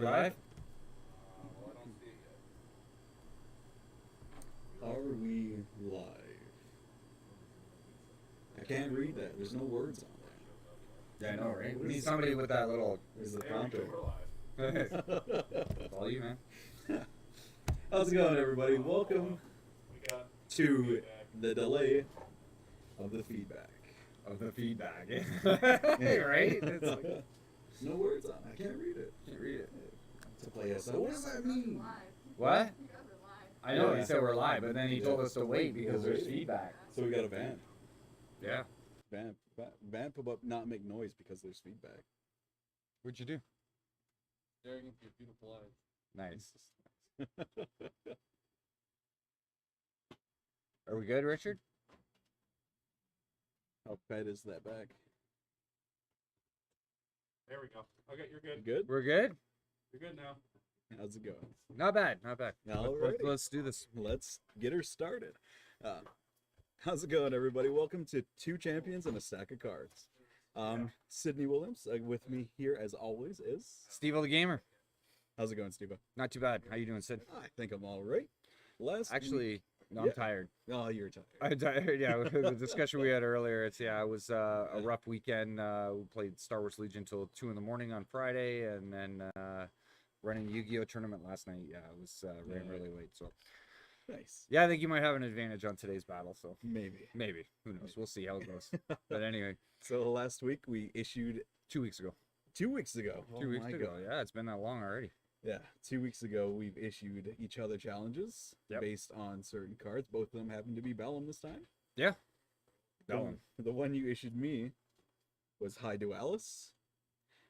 live? Well, I don't see it yet. Are we live? I can't read that. There's no words on Yeah, I know, right? We need somebody with that little. there. There's the There we prompter. go, we're live. It's all you, man. How's it going, everybody? Welcome We got to feedback. the delay of the feedback. Of the feedback. Hey, right? It's like, No words on it. I can't read it. can't read it. To play us. What does that mean? What? You guys are live. I know, Yeah. he said we're live, but then he told us to wait because there's feedback. So we got a van. Yeah. Van pop up not make noise because there's feedback. What'd you do? Staring into your beautiful eyes. Nice. Are we good, Richard? How fed is that back? There we go. Okay, you're good. Good? We're good? You're good now. How's it going? Not bad, not bad. Alrighty. Let's do this. Let's get her started. How's it going, everybody? Welcome to Two Champions and a Stack of Cards. Sydney Williams with me here, as always, is... Steve-O the Gamer. How's it going, Steve? Not too bad. How you doing, Sid? I think I'm all right. Actually, no, Yeah. I'm tired. Oh, you're tired. I'm tired. Yeah, with the discussion we had earlier. It was a rough weekend. We played Star Wars Legion till 2 in the morning on Friday, and then running Yu-Gi-Oh tournament last night. Yeah, it was ran really late. So Nice. yeah, I think you might have an advantage on today's battle. So Maybe. who knows? We'll see how it goes. But anyway, So last week we issued 2 weeks ago. 2 weeks ago. 2 weeks my ago. God. Yeah, it's been that long already. Yeah, 2 weeks ago we've issued each other challenges Yep. based on certain cards. Both of them happen to be Bellum this time. Yeah. The- Bellum. The one you issued me was Hydualis.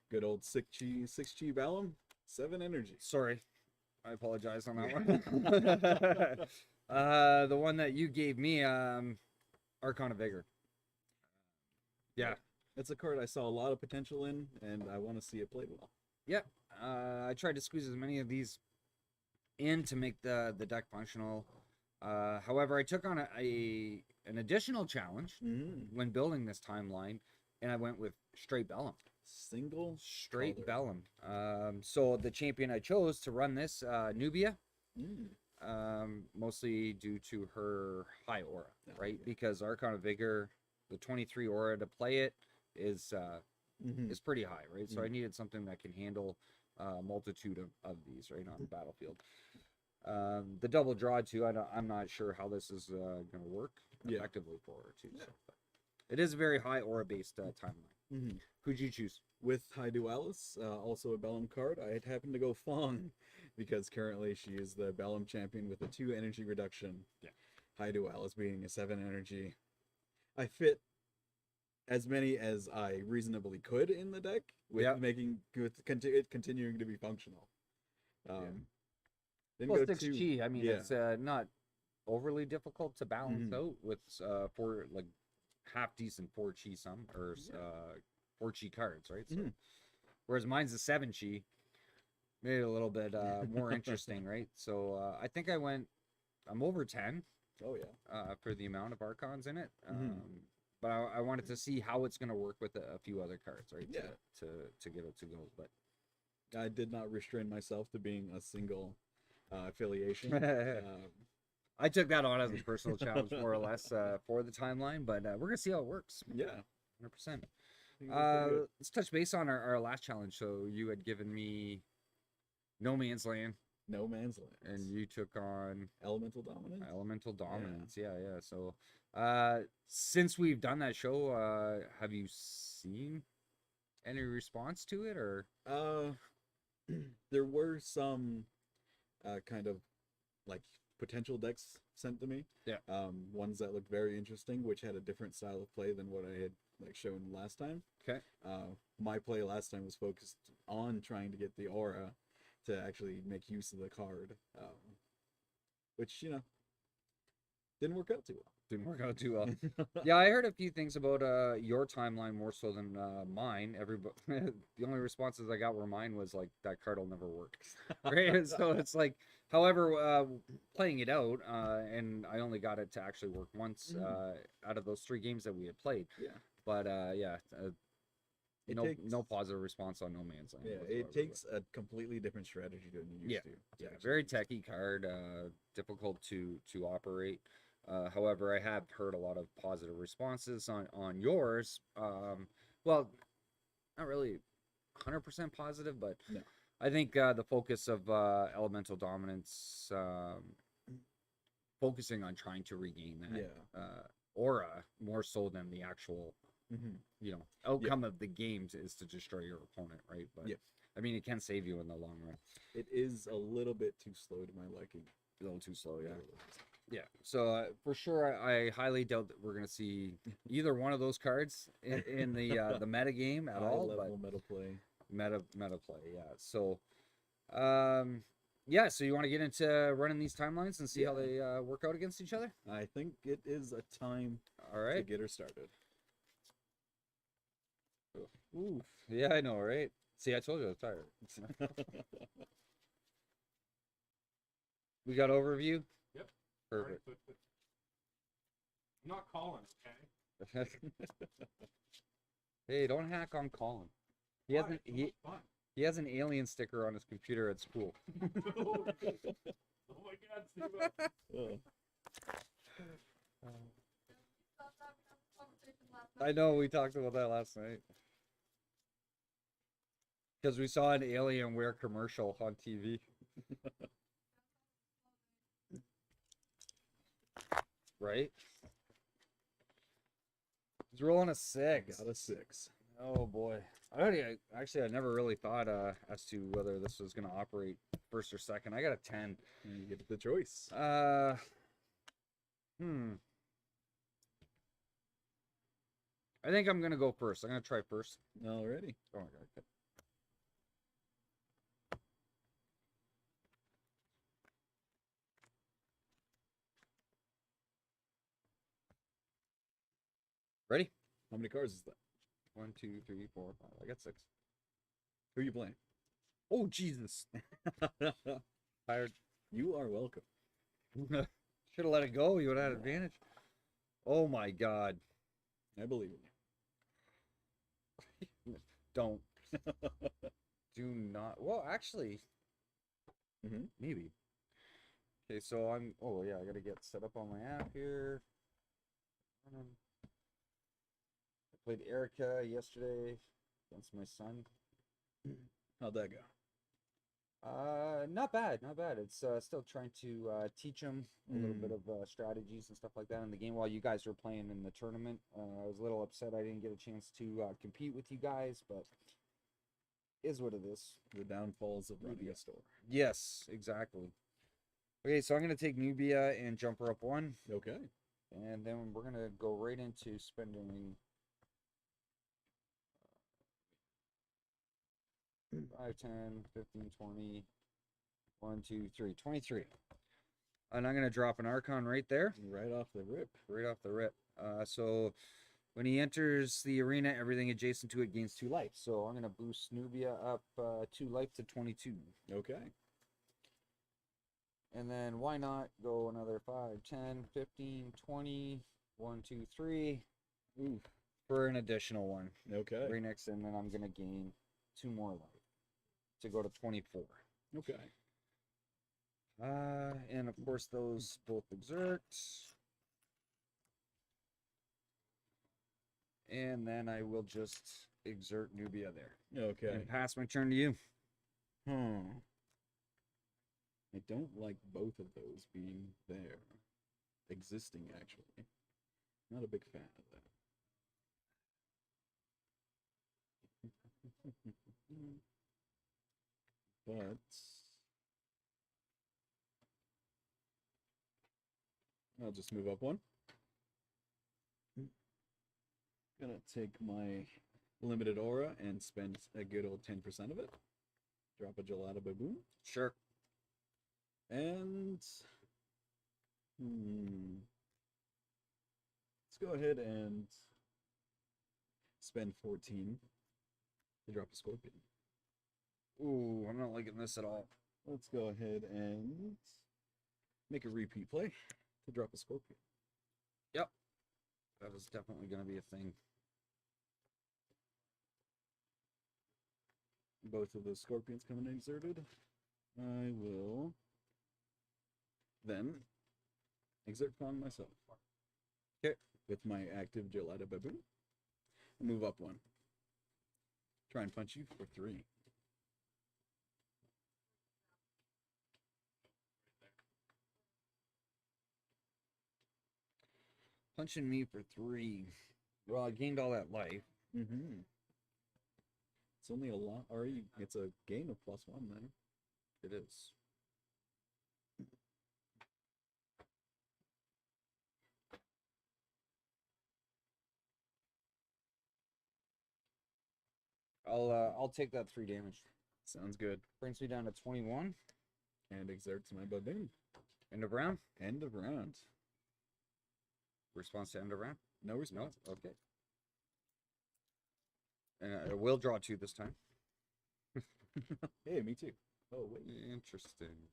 Good old 6 chi Bellum, 7 energy. Sorry, I apologize on that one. The one that you gave me, Archon of Vigor. Yeah. It's a card I saw a lot of potential in, and I want to see it played well. Yeah, I tried to squeeze as many of these in to make the deck functional. However, I took on an additional challenge when building this timeline, and I went with straight Bellum. Single Straight color. Bellum. So the champion I chose to run this, Nubia, Mm. mostly due to her high aura, Oh, right? yeah. Because Archon of Vigor, the 23 aura to play it is Mhm. pretty high, right? So I Mhm. needed something that can handle a multitude of these right on the battlefield. The double draw too. I'm not sure how this is going to work Yeah. effectively for her too. Yeah. So, but it is a very high aura based timeline. Mhm. Who'd you choose? With Hydualis, also a Bellum card, I had happened to go Fong because currently she is the Bellum champion with a 2 energy reduction. Yeah. Hydualis being a 7 energy. I fit as many as I reasonably could in the deck with Yep. it continuing to be functional. Didn't Well, go 6 too- chi. I mean, yeah. it's not overly difficult to balance Mhm. out with 4 like half decent 4 chi sum or 4 chi cards, right? So, Mhm. whereas mine's a 7 chi, made it a little bit more interesting, right? So I think I'm over 10 Oh yeah. for the amount of Archons in it. Mhm. But I wanted to see how it's going to work with a few other cards, right? Yeah. To get it to go. But I did not restrain myself to being a single affiliation. I took that on as a personal challenge, more or less, for the timeline. But we're going to see how it works. Yeah. 100%. I think it was pretty good. Let's touch base on our last challenge. So you had given me No Man's Land, No Man's Land. and you took on Elemental Dominance. Elemental Dominance. Yeah. So since we've done that show, have you seen any response to it, or There were some kind of like potential decks sent to me. Yeah. Ones that looked very interesting, which had a different style of play than what I had like shown last time. okay? My play last time was focused on trying to get the aura to actually make use of the card, which didn't work out too well. Didn't work out too well. Yeah, I heard a few things about your timeline more so than mine. Everybody, the only responses I got were mine was like that card will never work. Right? So it's like, however, playing it out, and I only got it to actually work once out of those 3 games that we had played. Yeah. But It no takes, no positive response on No Man's Land. yeah, whatsoever, it takes a completely different strategy than you Yeah, used to. yeah, actually very use. techy card, difficult to operate. However, I have heard a lot of positive responses on yours. Well, not really 100% positive, but No. I think the focus of elemental dominance, focusing on trying to regain that Yeah. aura more so than the actual, Mm-hmm. outcome of the games is to destroy your opponent, right? But Yeah. I mean, it can save you in the long run. It is a little bit too slow to my liking. A little too slow, yeah. A little bit. Yeah, so for sure, I highly doubt that we're gonna see either one of those cards in the meta game at High all. level meta play. But meta play, yeah. So, yeah. So you want to get into running these timelines and see how they work out against each other? I think it is a time All to right. get her started. Ooh, yeah, I know, right? See, I told you I was tired. We got overview. Yep. Perfect. Alright, but I'm not calling, okay? Hey, don't hack on Colin. He Why? hasn't. So much fun. He has an alien sticker on his computer at school. Oh my god, Steve. Oh. I know we talked about that last night. Because we saw an Alienware commercial on TV. Right? He's rolling a 6. Got a 6. Oh boy. I never really thought as to whether this was gonna operate first or second. I got a 10. And you get the choice. I think I'm gonna go first. I'm gonna try first. Alrighty. Oh my god. Okay. Ready? How many cards is that? 1, 2, 3, 4, 5. I got 6. Who are you playing? Oh Jesus! Tired. You are welcome. Should have let it go. You would have had advantage. Oh my god! I believe in you. Don't. Do not. Well, actually, maybe. Okay, so I'm. Oh yeah, I gotta get set up on my app here. I played Erica yesterday against my son. How'd that go? Not bad, not bad. It's still trying to teach him a little bit of strategies and stuff like that in the game while you guys were playing in the tournament. I was a little upset I didn't get a chance to compete with you guys, but is what it is. The downfalls of running a store. Yes, exactly. Okay, so I'm gonna take Nubia and jump her up 1, Okay. and then we're gonna go right into spending 5, 10, 15, 20, 1, 2, 3, 23. And I'm going to drop an Archon right there. Right off the rip. Right off the rip. So when he enters the arena, everything adjacent to it gains 2 life. So I'm going to boost Nubia up 2 life to 22. Okay. And then why not go another 5, 10, 15, 20, 1, 2, 3. Ooh, for an additional 1. Okay. Right next, and then I'm going to gain 2 more life to go to 24. Okay. And of course those both exert. And then I will just exert Nubia there. Okay. And pass my turn to you. I don't like both of those being there. Existing, actually. Not a big fan of that. But I'll just move up 1. Gonna take my limited aura and spend a good old 10% of it. Drop a Gelada Baboon. Sure. And let's go ahead and spend 14 to drop a Scorpion. Ooh, I'm not liking this at all. Let's go ahead and make a repeat play to drop a Scorpion. Yep. That is definitely going to be a thing. both of those scorpions coming exerted. I will then exert Fawn myself. Okay. With my active Gelada Baboon. Move up one. Try and punch you for 3. Punching me for 3. Well, I gained all that life. Mm-hmm. It's only a lot. Or it's a gain of +1 then. It is. I'll take that 3 damage. Sounds good. Brings me down to 21. And exerts my Baboon. End of round. End of round. Response to end of round. No No. response. Okay. And I will draw 2 this time. Hey, me too. Oh, wait. Interesting.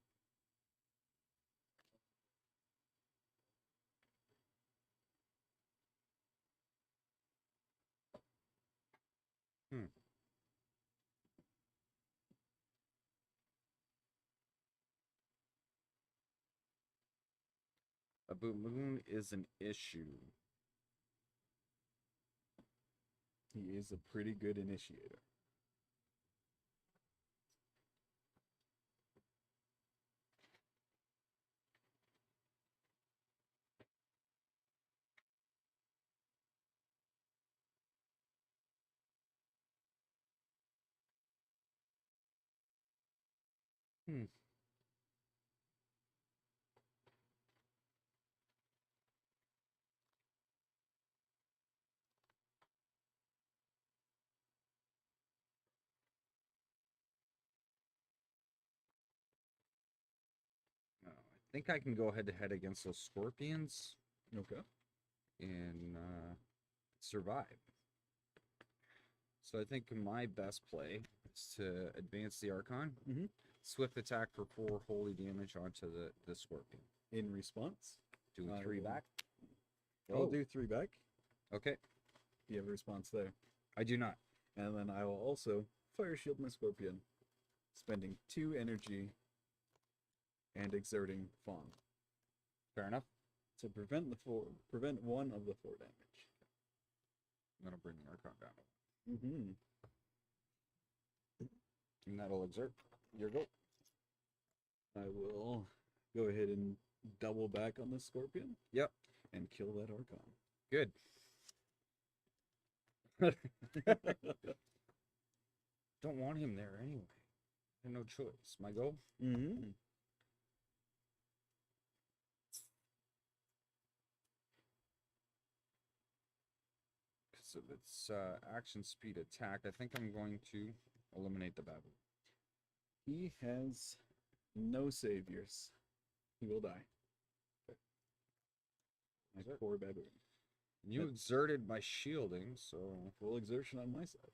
A Baboon is an issue. He is a pretty good initiator. I think I can go head to head against those scorpions Okay. and survive. So I think my best play is to advance the Archon, Mhm. swift attack for 4 holy damage onto the scorpion. In response, Doing I 3 will- back. I'll Oh. do 3 back. Okay, Do you have a response there? I do not. And then I will also fire shield my scorpion, spending 2 energy and exerting Fawn Fair enough. to prevent prevent 1 of the 4 damage. I'm gonna bring the Archon down, Mm-hmm. and that'll exert. Your go. I will go ahead and double back on the scorpion. Yep. And kill that Archon. Good. Don't want him there anyway. I have no choice. My go. Mm-hmm. Because of its action speed attack, I think I'm going to eliminate the baboon. He has no saviors. He will die. My Is it? poor baboon. You exerted my shielding, so Full exertion on my side.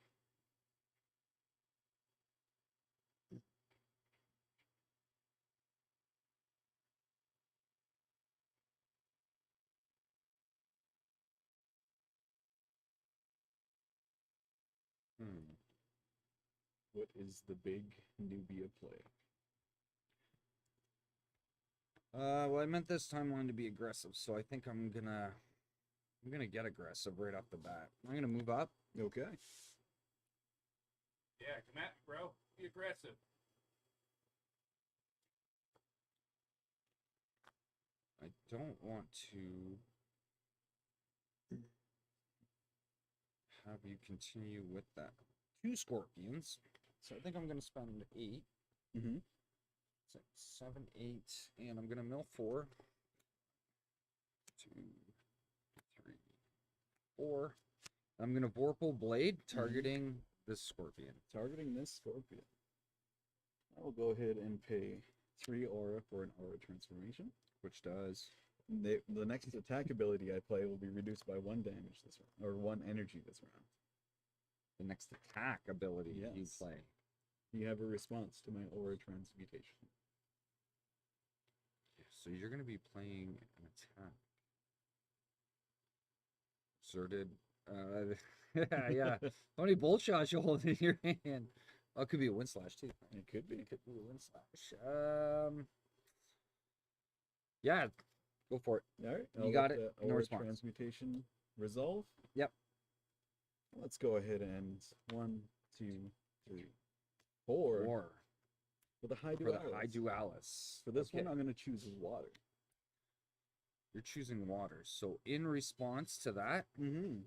What is the big Nubia play? well, I meant this timeline to be aggressive, so I think I'm gonna get aggressive right off the bat. I'm gonna move up. Okay. Yeah, come at me, bro. Be aggressive. I don't want to have you continue with that. 2 scorpions. So I think I'm gonna spend 8. Mm-hmm. 6, 7, 8, and I'm gonna mill 4. 2, 3, 4. I'm gonna Vorpal Blade targeting this scorpion. Targeting this scorpion. I will go ahead and pay 3 aura for an aura transformation. Which does The next attack ability I play will be reduced by 1 damage this round, or 1 energy this round. the next attack ability you Yes. play. You have a response to my aura transmutation. So you're gonna be playing an attack. Exerted. Yeah. How many bolt shots you hold in your hand? Oh, it could be a wind slash too. It could be. It could be a wind slash. Yeah, go for it. All right. You got it. No Aura response. transmutation resolve. Yep. Let's go ahead and 1, 2, 3, 4 Or for the for the Hydualis. Hydualis. For this Okay. one, I'm going to choose water. You're choosing water. So in response to that, Mm-hmm.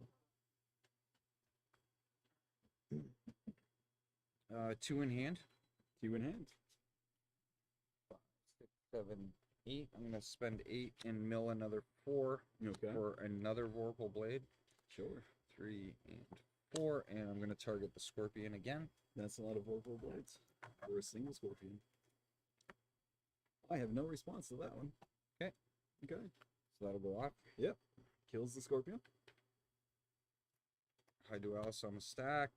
2 in hand. 2 in hand. 5, 6, 7, 8. I'm gonna spend 8 and mill another 4 Okay. for another Vorpal Blade. Sure. 3 and 4, and I'm gonna target the Scorpion again. That's a lot of Vorpal Blades for a single Scorpion. I have no response to that one. Okay. Okay. So that'll go off. Yep. Kills the Scorpion. Hydualis on the stack.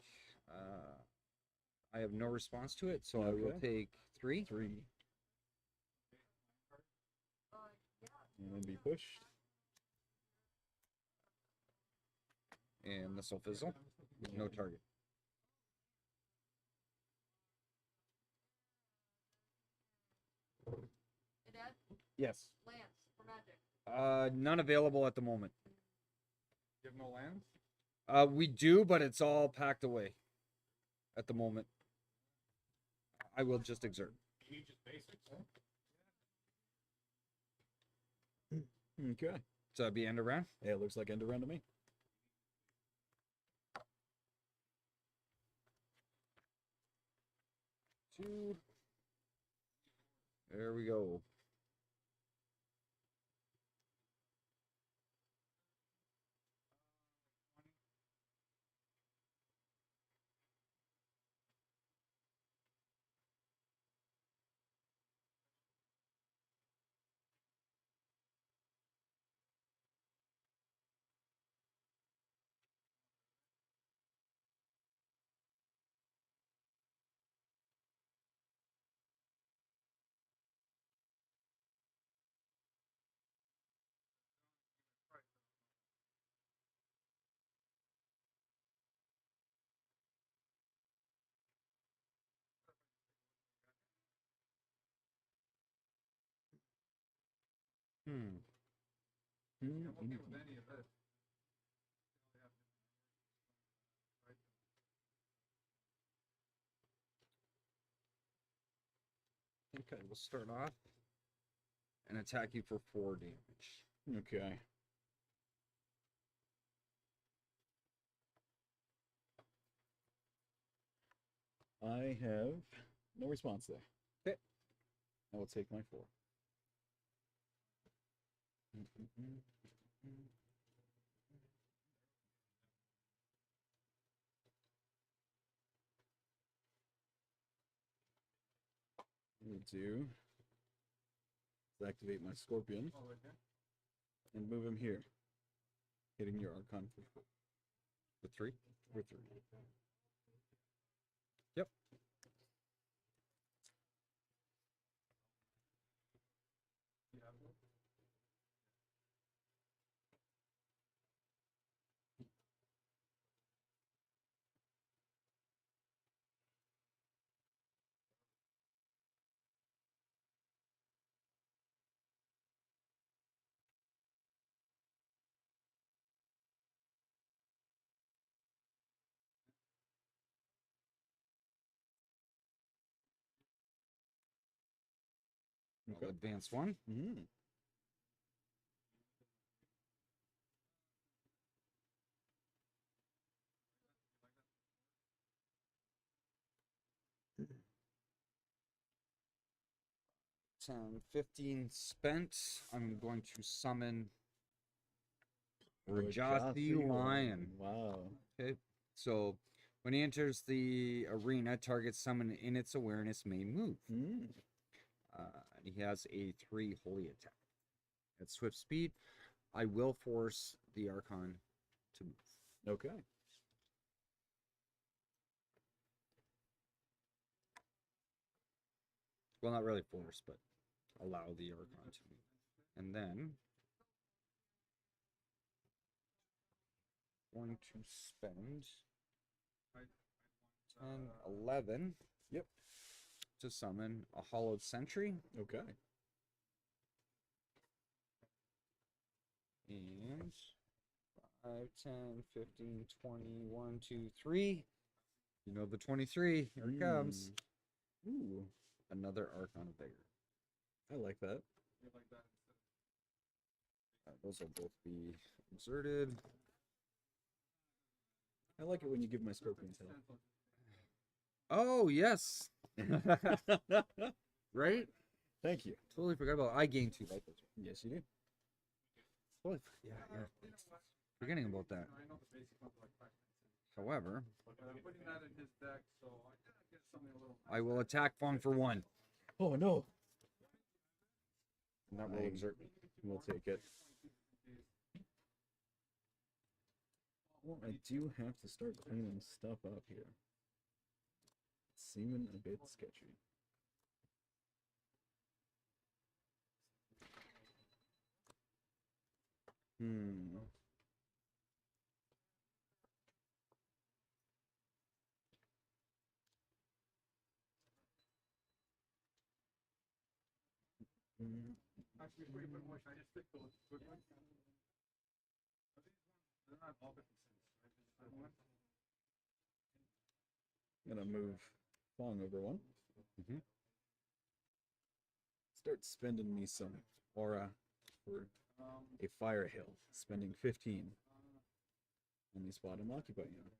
I have no response to it, so I will Okay. take 3. 3. And then be pushed. And this will fizzle with no target. Dad, Yes. Lance, for magic. None available at the moment. You have no lands? We do, but it's all packed away at the moment. I will just exert. You need just basics. Okay. So that'd be end of round. Yeah, it looks like end around to me. Two. There we go. Hmm. I'm okay with any of this. Okay, we'll start off and attack you for 4 damage. Okay. I have no response there. Okay. I will take my 4. We'll do is activate my Scorpion Oh, right there. and move him here, hitting your Archon The 3. for 3. Yep. Okay. Advance 1. Mm-hmm. Ten, 15 spent. I'm going to summon Rajasi Lion. Wow. Okay. So when he enters the arena, target summoned in its awareness may move. Mm. And he has a 3 holy attack. At swift speed, I will force the Archon to move. Okay. Well, not really force, but allow the Archon to move. And then going to spend 10, 11. Yep. To summon a Hollowed Sentry. Okay. And 5, 10, 15, 20, 1, 2, 3. You know the 23. Here it comes. Ooh, Another Archon of Vigor. I like that. Those will both be exerted. I like it when you give my scorpions health. Oh, yes. Right? Thank you. Totally forgot about I gained 2 life. Yes, you do. Totally, yeah. Forgetting about that. However, I will attack Fong for 1. Oh no. And that will exert me. We'll take it. Well, I do have to start cleaning stuff up here. It's seeming a bit sketchy. Actually, before you put more, I just stick those good ones. They're not all different scents, right? I'm gonna move Fong over 1. Start spending me some aura for a fire hill, spending 15 on the spot I'm occupying.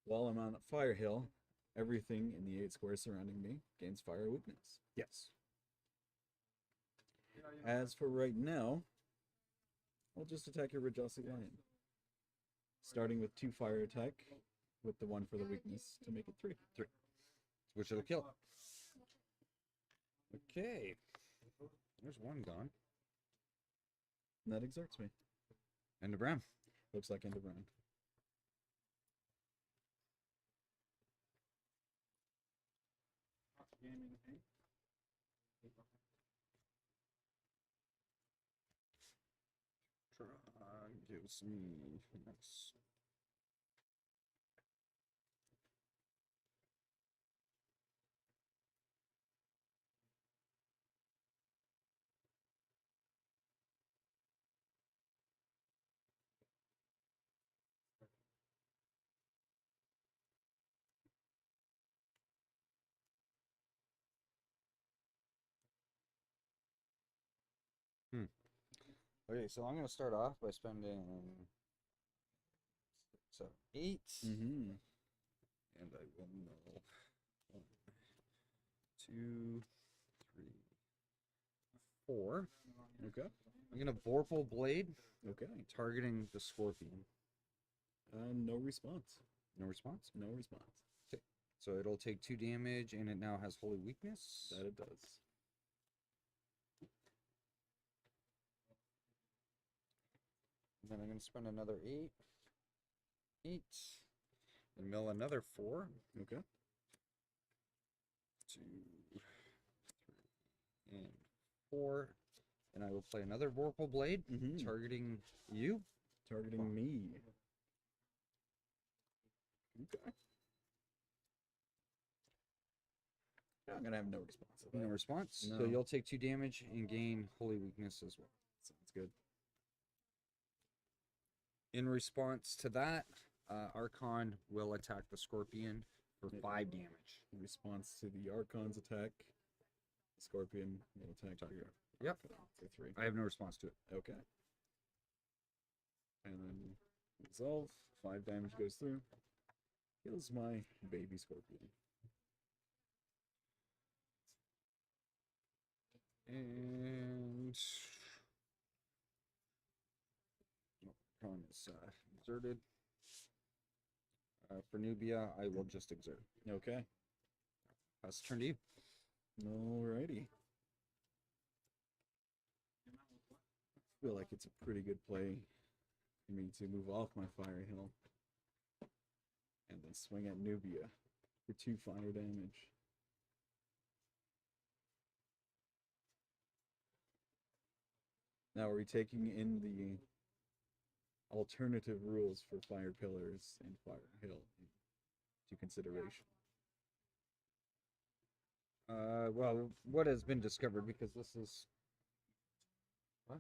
While I'm on a fire hill, everything in the 8 squares surrounding me gains fire weakness. Yes. As for right now, I'll just attack your Rajasi Lion. Starting with 2 fire attack, with the 1 for the weakness to make it 3. Which it'll kill. Okay. There's 1 gone. And that exerts me. End of round. Looks like end of round. Gives me nice. Okay, so I'm going to start off by spending 6, 7, 8. And I will know 1, 2, 3, 4. Okay. I'm going to Vorpal Blade, Okay. targeting the Scorpion. No response. No response? No response. Okay. So it'll take 2 damage, and it now has Holy Weakness. That it does. And then I'm going to spend another 8. 8. And mill another 4. Okay. 2, 3, and 4. And I will play another Vorpal Blade, targeting you. Targeting me. Okay. I'm gonna have no response. To that. No response. No. So you'll take 2 damage and gain Holy Weakness as well. Sounds good. In response to that, Archon will attack the Scorpion for 5 damage. In response to the Archon's attack, the Scorpion will attack your Yep. Archon for 3. I have no response to it. Okay. And then resolve. 5 damage goes through. Kills my baby Scorpion. And Archon is exerted. For Nubia, I will just exert. Okay. Pass the turn to you. Alrighty. I feel like it's a pretty good play for me to move off my fire hill and then swing at Nubia for 2 fire damage. Now, are we taking in the alternative rules for fire pillars and fire hill in to consideration. Well, what has been discovered, because this is what?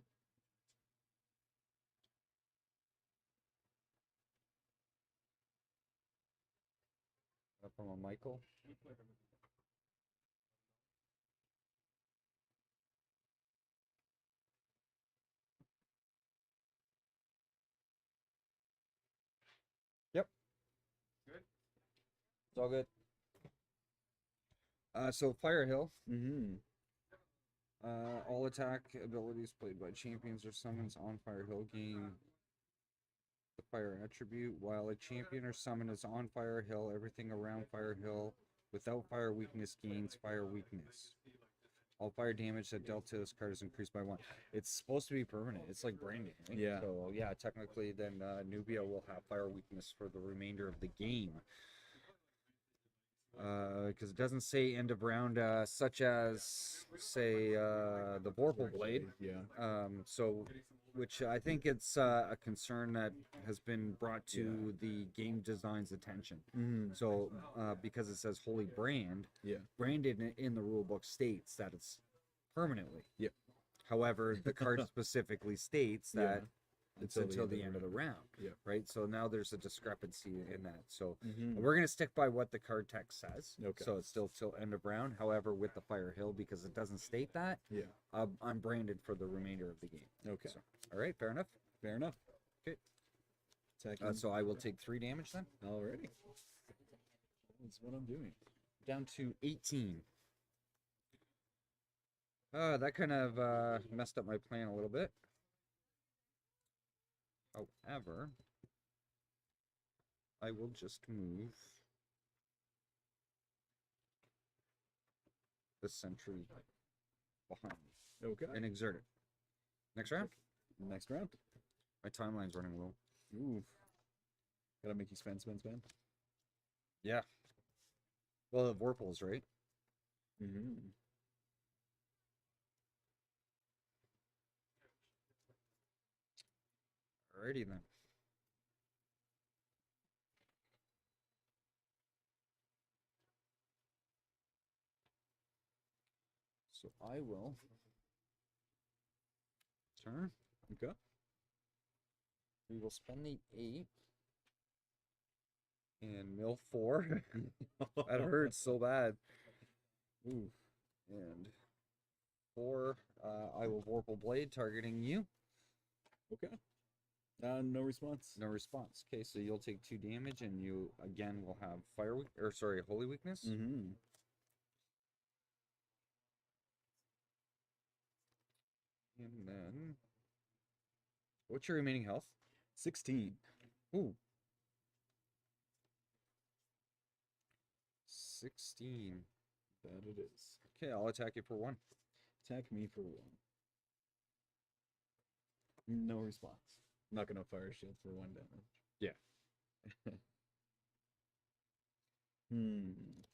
From a Michael. Yep. Good. It's all good. So Fire Hill. Mm-hmm. All attack abilities played by champions or summons on Fire Hill gain the fire attribute. While a champion or summon is on Fire Hill, everything around Fire Hill without fire weakness gains fire weakness. All fire damage that dealt to this card is increased by 1. It's supposed to be permanent. It's like branding, right? Yeah. So yeah, technically then Nubia will have fire weakness for the remainder of the game. Because it doesn't say end of round, such as say the Vorpal Blade. Yeah. So, which I think it's a concern that has been brought to the game design's attention. Mm-hmm. So, because it says Holy Brand, Yeah. branded in the rulebook states that it's permanently. Yep. However, the card specifically states that it's Until until the end of the round. Yep. Right. So now there's a discrepancy in that. So Mm-hmm. we're gonna stick by what the card text says. Okay. So it's still till end of round. However, with the Fire Hill, because it doesn't state that, Yeah. I'm branded for the remainder of the game. Okay. So, all right. Fair enough. Fair enough. Okay. Attacking. So I will take 3 damage then. Alrighty. That's what I'm doing. Down to 18. That kind of messed up my plan a little bit. However, I will just move the sentry behind me Okay. and exert it. Next round? Next round. My timeline's running low. Ooh. Gotta make you spend. Yeah. Well, the Vorpals, right? Mm-hmm. Alrighty then. So I will turn. Okay. We will spend the 8 and mill 4. That hurts so bad. Ooh. And 4, I will Vorpal Blade targeting you. Okay. No response. No response. Okay, so you'll take 2 damage, and you again will have Holy Weakness. Mm-hmm. And then, what's your remaining health? 16. Ooh. 16. That it is. Okay, I'll attack you for 1. Attack me for 1. No response. I'm not gonna fire shield for 1 damage. Yeah.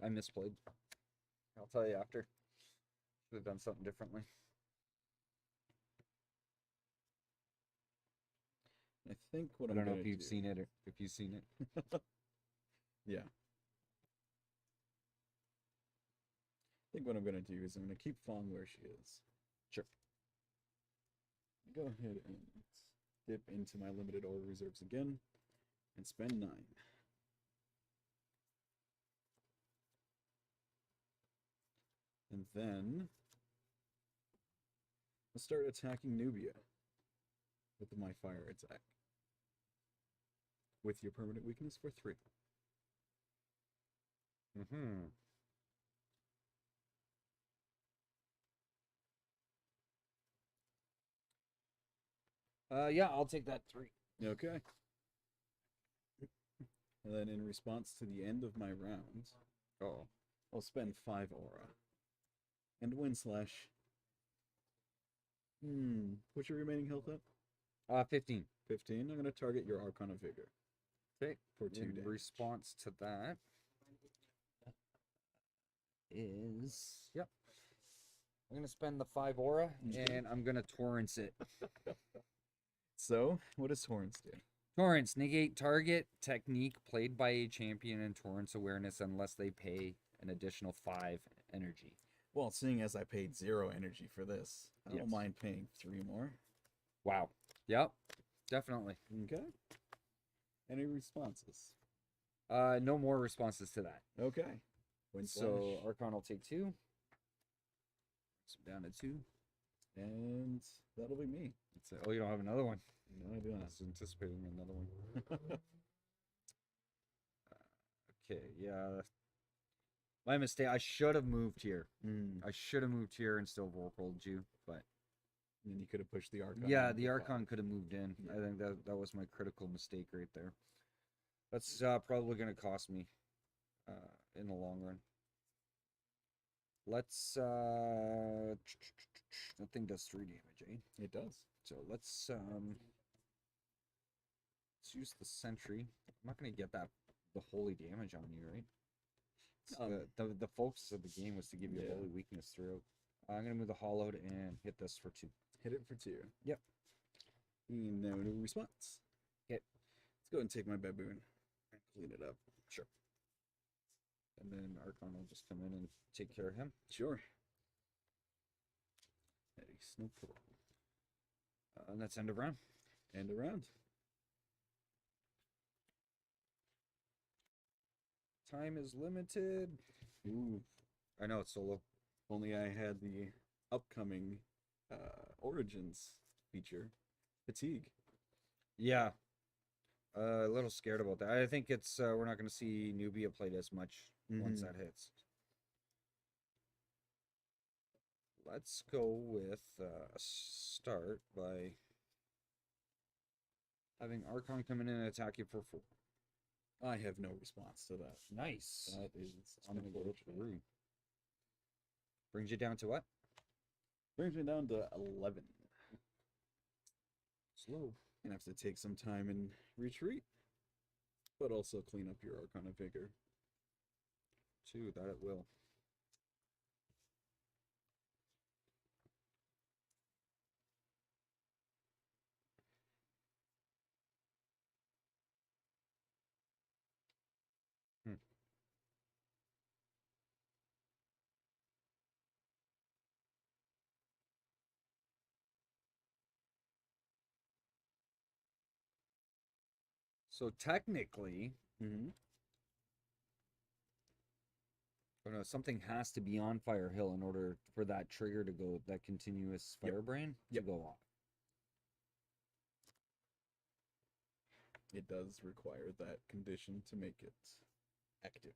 I I misplayed. I'll tell you after. Should have done something differently. I think what I I'm don't know gonna if you've do- seen it or if you've seen it. Yeah. I think what I'm gonna do is I'm gonna keep Fong where she is. Sure. Go ahead and dip into my limited order reserves again and spend 9. And then I'll start attacking Nubia with my fire attack. With your permanent weakness for 3. Mm-hmm. Yeah, I'll take that 3. Okay. And then in response to the end of my round, Oh. I'll spend 5 aura. And wind slash. What's your remaining health up? 15. 15. I'm gonna target your Archon of Vigor. Okay. For 2 In damage. response to that is yep. I'm gonna spend the 5 aura Okay. and I'm gonna torrents it. So, what does Torrance do? Torrents negate target technique played by a champion in Torrents awareness unless they pay an additional 5 energy. Well, seeing as I paid 0 energy for this, I Yes. don't mind paying 3 more. Wow. Yep. Definitely. Okay. Any responses? No more responses to that. Okay. Wind So slash. Archon will take 2. So down to 2. And that'll be me. Oh, you don't have another one. No, I do I not. was anticipating another one. Okay, yeah. My mistake. I should have moved here. Mm. I should have moved here and still rolled you, but And then you could have pushed the Archon. yeah, into the 5. Archon could have moved in. Yeah. I think that was my critical mistake right there. That's probably going to cost me in the long run. Let's that thing does 3 damage, eh? It does. So let's use the sentry. I'm not going to get the holy damage on you, right? The focus of the game was to give you Yeah. holy weakness throughout. I'm going to move the hollowed and hit this for 2. Hit it for 2. Yep. No response. Okay. Let's go and take my baboon and clean it up. Sure. And then Archon will just come in and take care of him. Sure. Nice, no problem. And that's end of round. And around. Time is limited. Ooh. I know it's solo. Only I had the upcoming Origins feature. Fatigue. Yeah. A little scared about that. I think it's we're not going to see Nubia played as much once that hits. Let's go with a start by having Archon come in and attack you for 4. I have no response to that. Nice. That is I'm gonna go unfortunate. through. Brings you down to what? Brings me down to 11. Slow. Gonna have to take some time and retreat, but also clean up your Archon of Vigor. 2, that it will. So technically, Mm-hmm. oh no, something has to be on Fire Hill in order for that trigger to go, that continuous Yep. Firebrand Yep. to go off. It does require that condition to make it active.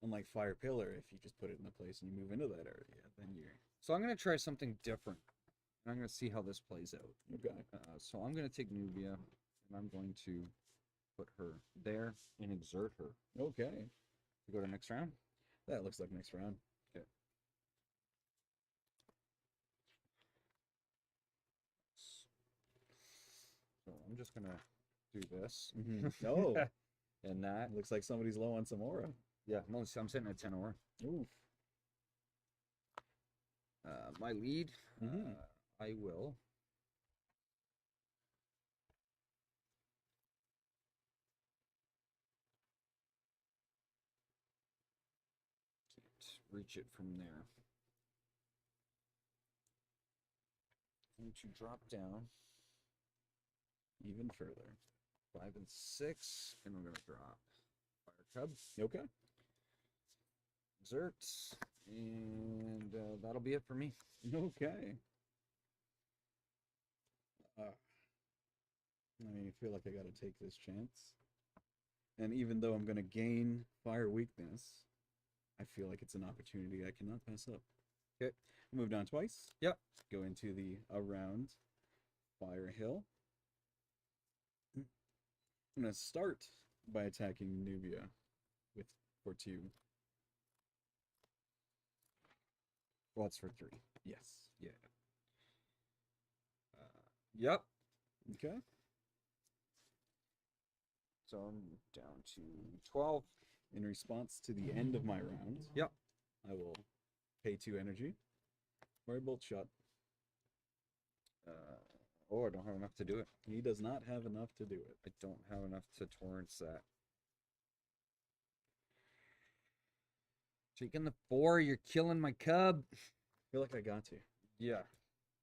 Unlike Fire Pillar, if you just put it in a place and you move into that area, then you're So I'm going to try something different. And I'm going to see how this plays out. okay. So I'm going to take Nubia, and I'm going to put her there and exert her. Okay. To go to next round. That looks like next round. Okay. So I'm just going to do this. Oh, And that. looks like somebody's low on some aura. Yeah, I'm sitting at 10 aura. Oof. My lead, Mhm. I will. Can't reach it from there. Going to drop down Even further. 5 and 6, and we're going to drop Fire Cub, Okay. Exert, and that'll be it for me. Okay. I feel like I gotta take this chance. And even though I'm gonna gain fire weakness, I feel like it's an opportunity I cannot pass up. Okay. Move down twice. Yep. Go into the around Fire Hill. I'm gonna start by attacking Nubia with for 2. Well, it's for 3. Yes. Yeah. Yep. Okay. So I'm down to 12. in response to the end of my round, Yep. I will pay 2 energy for a bolt shot. Oh, I don't have enough to do it. He does not have enough to do it. I don't have enough to torrents that. Taking the 4, you're killing my cub. I feel like I got to. Yeah.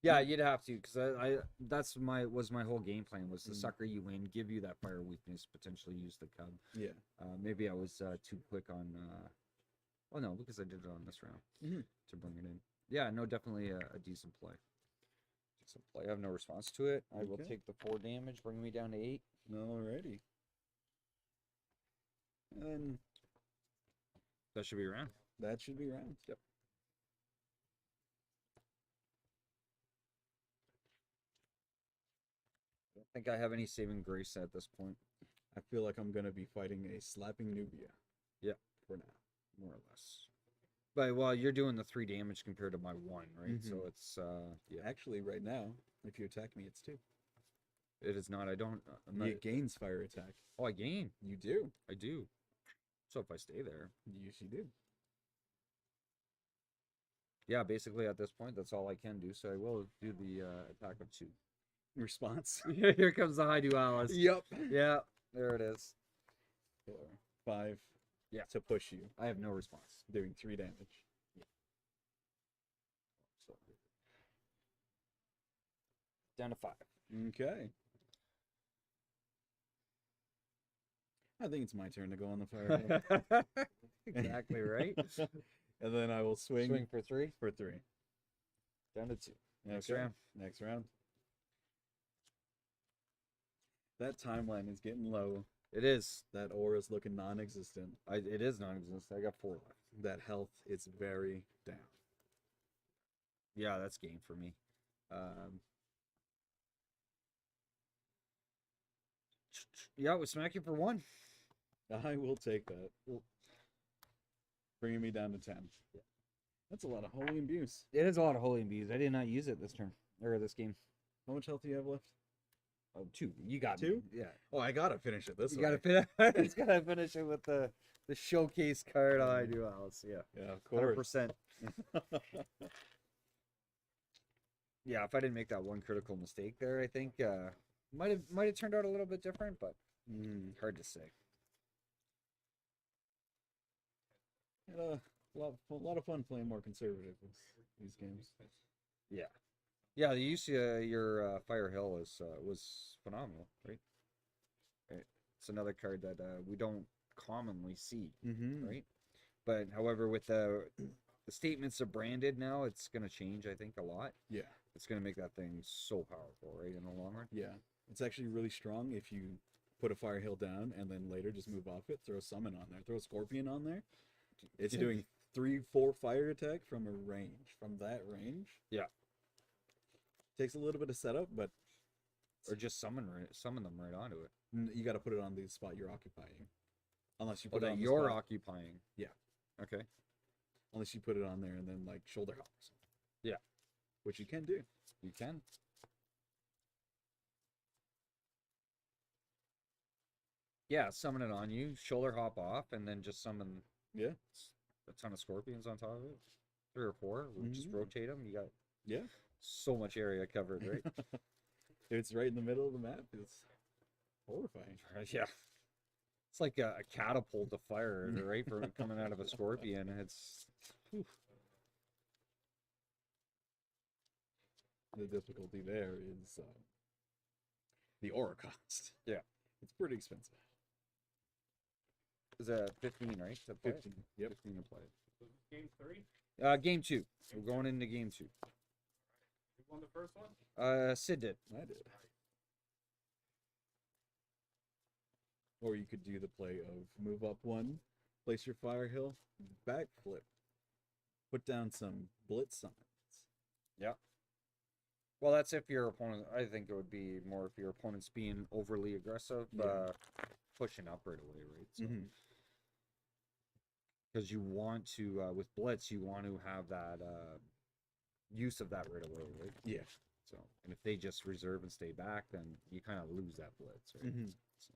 Yeah, you'd have to, because I that's my whole game plan was to Mm. sucker you in, give you that fire weakness, potentially use the cub. Yeah. Maybe I was too quick on. Oh no, because I did it on this round to bring it in. Yeah, no, definitely a decent play. Decent play. I have no response to it. I will Okay. take the 4 damage, bring me down to 8. Alrighty. And That should be around. that should be round. Yep. I don't think I have any saving grace at this point. I feel like I'm gonna be fighting a slapping Nubia. Yep. For now. More or less. But well, you're doing the 3 damage compared to my 1, right? So Mhm. it's yeah. Actually, right now, if you attack me, it's 2. It is not. I don't. I'm not. It gains fire attack. Oh, I gain. You do. I do. So if I stay there, You usually do. yeah. Basically, at this point, that's all I can do. So I will do the attack of 2. Response. Here comes the Hydualis. Yep. Yeah, there it is. 4, 5. Yeah. To push you, I have no response. doing 3 damage. So down to 5. Okay. I think it's my turn to go on the fire. Exactly right. And then I will swing, Swing for 3. for 3. Down to 2. Next Okay. round. Next round. That timeline is getting low. It is. That aura's looking non-existent. It is non-existent. I got 4 left. That health is very down. Yeah, that's game for me. Yeah, we smack you for 1. I will take that. Bringing me down to 10. Yeah. That's a lot of holy abuse. It is a lot of holy imbues. I did not use it this turn or this game. How much health do you have left? Oh, 2. You got 2? me. Yeah. Oh, I gotta finish it this You way. gotta finish. It's gotta finish it with the showcase card on Hydualis. Yeah, Yeah, of course. 100%. Yeah, if I didn't make that one critical mistake there, I think might have turned out a little bit different, but hard to say. Had a lot of fun playing more conservative with these games. Yeah, yeah. The use of your Fire Hill is was phenomenal, right? Right. It's another card that we don't commonly see, Mm-hmm. right? But however, with the statements are branded now, it's gonna change. I think a lot. Yeah. It's gonna make that thing so powerful, right? In the long run. Yeah. It's actually really strong if you put a fire hill down and then later just move off it, throw a summon on there, throw a scorpion on there. It's doing 3-4 fire attack from a range. From that range. Yeah. Takes a little bit of setup, but Or just summon them right onto it. you got to put it on the spot you're occupying. Unless you Oh, put it that on the you're spot. occupying. Yeah. Okay. Unless you put it on there and then like shoulder hops. Yeah. Which you can do. You can. Yeah, summon it on you, shoulder hop off, and then just summon Yeah. a ton of scorpions on top of it. 3 or 4. We'll just Mhm. rotate them. You got Yeah. so much area covered, right? It's right in the middle of the map. It's horrifying. Yeah. It's like a catapult of fire, right? From coming out of a scorpion. It's The difficulty there is the aura cost. Yeah. It's pretty expensive. is a 15, right? To play it? 15. Yep. 15 to play it. So this is game 3. Game 2. We're going into game 2. You won the first one? Sid did. I did. Or you could do the play of move up 1, place your fire hill, backflip, put down some blitz summons. Well, that's if your opponent. I think it would be more if your opponent's being overly aggressive, Yeah. pushing up right away, right? So, Mhm. because you want to, with blitz, you want to have that use of that right away, right? Yeah. So, and if they just reserve and stay back, then you kind of lose that blitz, right? Mhm. So,